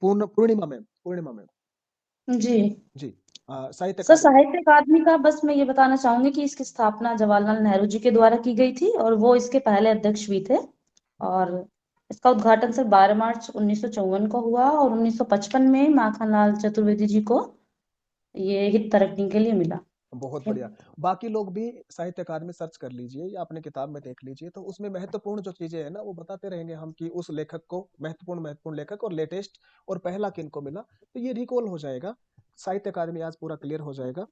पूर्णिमा मैम। जी। जी साहित्य सर अकादमी। साहित्य अकादमी का बस मैं ये बताना चाहूंगी कि इसकी स्थापना जवाहरलाल नेहरू जी के द्वारा की गई थी और वो इसके पहले अध्यक्ष भी थे। और इसका उद्घाटन सर 12 मार्च 1954 को हुआ और 1955 में माखनलाल चतुर्वेदी जी को ये हित तरक्की के लिए मिला। बहुत बढ़िया। बाकी लोग भी साहित्य अकादमी सर्च कर लीजिए या अपने किताब में देख लीजिए, तो उसमें महत्वपूर्ण जो चीजें हैं ना वो बताते रहेंगे हम कि उस लेखक को महत्वपूर्ण लेखक और लेटेस्ट और पहला किनको मिला, तो ये रिकॉल हो जाएगा। साहित्य अकादमी आज पूरा क्लियर हो जाएगा।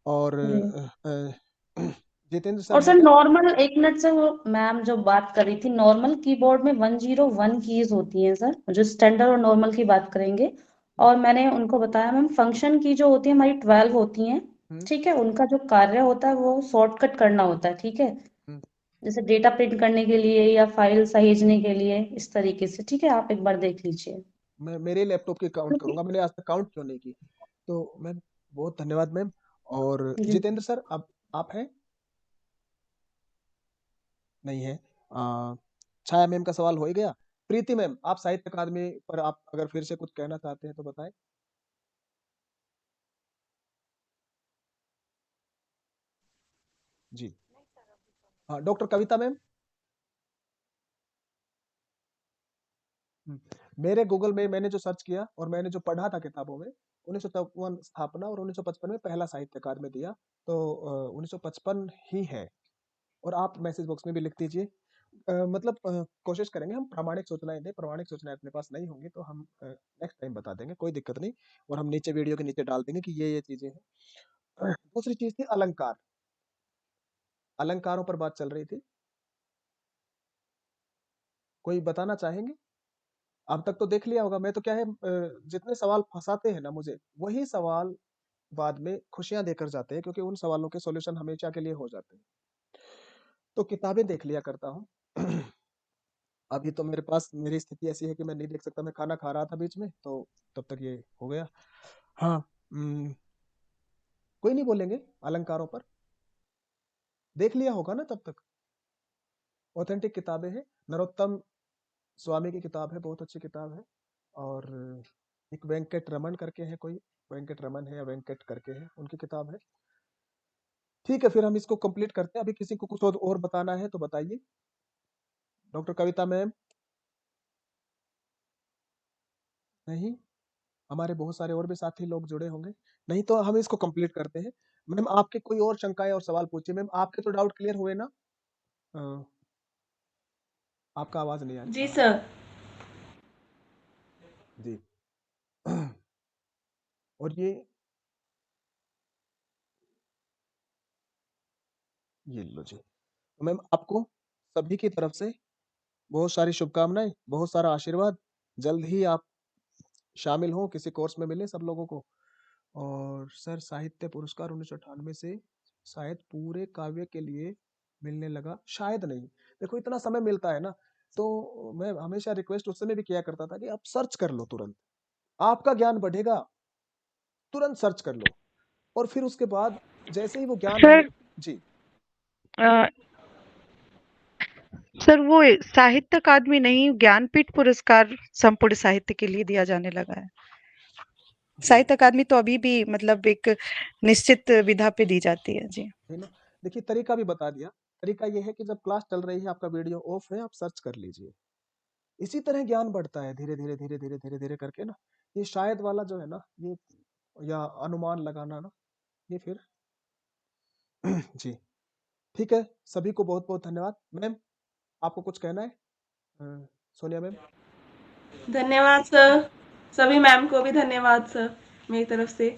और जी। जितेंद्र सर और हैं सर क्या? नॉर्मल, एक मिनट से वो मैम जो बात कर रही थी, नॉर्मल कीबोर्ड में 101 कीज होती हैं सर, जो स्टैंडर्ड और नॉर्मल की बात करेंगे। और मैंने उनको बताया मैम, फंक्शन की जो होती है हमारी 12 होती हैं। हम्म ठीक है, उनका जो कार्य होता है वो शॉर्टकट करना होता है। ठीक है, हम्म। जैसे डेटा प्रिंट करने के लिए या फाइल सहेजने के लिए, इस तरीके से। ठीक है, आप एक बार देख लीजिए। मैं मेरे लैपटॉप की काउंट करूंगा, मैंने आज तक काउंट क्यों नहीं की। तो मैम बहुत धन्यवाद मैम। और जी। जितेंद्र सर अब आप हैं? नहीं है। छाया मैम का सवाल हो ही गया। प्रीति मैम, आप साहित्य अकादमी पर आप अगर फिर से कुछ कहना चाहते हैं तो बताएं। जी हाँ डॉक्टर कविता मैम। मेरे गूगल में मैंने जो सर्च किया और मैंने जो पढ़ा था किताबों में, 1953 स्थापना और 1955 में पहला साहित्य अकादमी दिया, तो 1955 ही है। और आप मैसेज बॉक्स में भी लिख दीजिए। मतलब कोशिश करेंगे हम प्रामाणिक सूचनाएं दें। प्रामाणिक सूचनाएं अपने पास नहीं होंगी तो हम नेक्स्ट टाइम बता देंगे, कोई दिक्कत नहीं। और हम नीचे वीडियो के नीचे डाल देंगे कि ये चीजें हैं। दूसरी चीज थी अलंकार। अलंकारों पर बात चल रही थी, कोई बताना चाहेंगे? अब तक तो देख लिया होगा। मैं तो क्या है, जितने सवाल फंसाते हैं ना मुझे, वही सवाल बाद में खुशियां देकर जाते हैं, क्योंकि उन सवालों के सॉल्यूशन हमेशा के लिए हो जाते हैं। तो किताबें देख लिया करता हूँ। अभी तो मेरे पास, मेरी स्थिति ऐसी है कि मैं नहीं देख सकता। मैं खाना खा रहा था बीच में, तो तब तक ये हो गया। हाँ, कोई नहीं बोलेंगे अलंकारों पर? देख लिया होगा ना तब तक। ऑथेंटिक किताबें हैं। नरोत्तम स्वामी की किताब है, बहुत अच्छी किताब है। और एक वेंकट रमन करके है, कोई वेंकट रमन है या वेंकट करके है, उनकी किताब है। ठीक है, फिर हम इसको कंप्लीट करते हैं। अभी किसी को कुछ और बताना है तो बताइए। डॉक्टर कविता मैम? नहीं? हमारे बहुत सारे और भी साथी लोग जुड़े होंगे। नहीं तो हम इसको कंप्लीट करते हैं। मैम, आपके कोई और शंकाएं और सवाल पूछिए। मैम, आपके तो डाउट क्लियर हुए ना? आपका आवाज नहीं आ जी रहा। सर। जी। और ये लो जी। तो मैम, आपको सभी की तरफ से बहुत सारी शुभकामनाएं, बहुत सारा आशीर्वाद। जल्द ही आप शामिल हो, किसी कोर्स में मिले सब लोगों को। और सर, साहित्य पुरस्कार 1998 से शायद पूरे काव्य के लिए मिलने लगा, शायद नहीं। देखो, इतना समय मिलता है ना, तो मैं हमेशा रिक्वेस्ट उस समय भी किया करता था कि आप सर्च कर लो तुरंत, आपका ज्ञान बढ़ेगा। तुरंत सर्च कर लो, और फिर उसके बाद जैसे ही वो ज्ञान सर, जी। सर वो साहित्य अकादमी नहीं, ज्ञानपीठ पुरस्कार संपूर्ण साहित्य के लिए दिया जाने लगा है। साहित्य अकादमी तो अभी भी मतलब एक निश्चित विधा पे दी जाती है जी। है ना? देखिए, तरीका भी बता दिया। तरीका ये है कि जब क्लास चल रही है, आपका वीडियो ऑफ है, आप सर्च कर लीजिए। इसी तरह ज्ञान बढ़ता है, धीरे धीरे धीरे धीरे धीरे धीरे करके ना। ये शायद वाला जो है ना, ये या अनुमान लगाना ना, ये फिर जी। ठीक है, सभी को बहुत बहुत धन्यवाद। मैम, आपको कुछ कहना है? सोनिया मैम? धन्यवाद सर। सभी मैम को भी धन्यवाद सर मेरी तरफ से।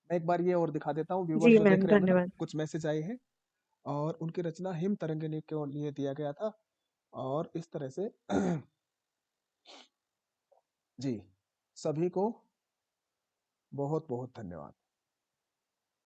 मैं एक बार ये और दिखा देता हूँ, व्यूवर्स जी जो देख मैम, रहे हैं ना, धन्यवाद। कुछ मैसेज आए हैं। और उनकी रचना हिम तरंगिणी के लिए दिया गया था, और इस तरह से जी, सभी को बहुत बहुत धन्यवाद।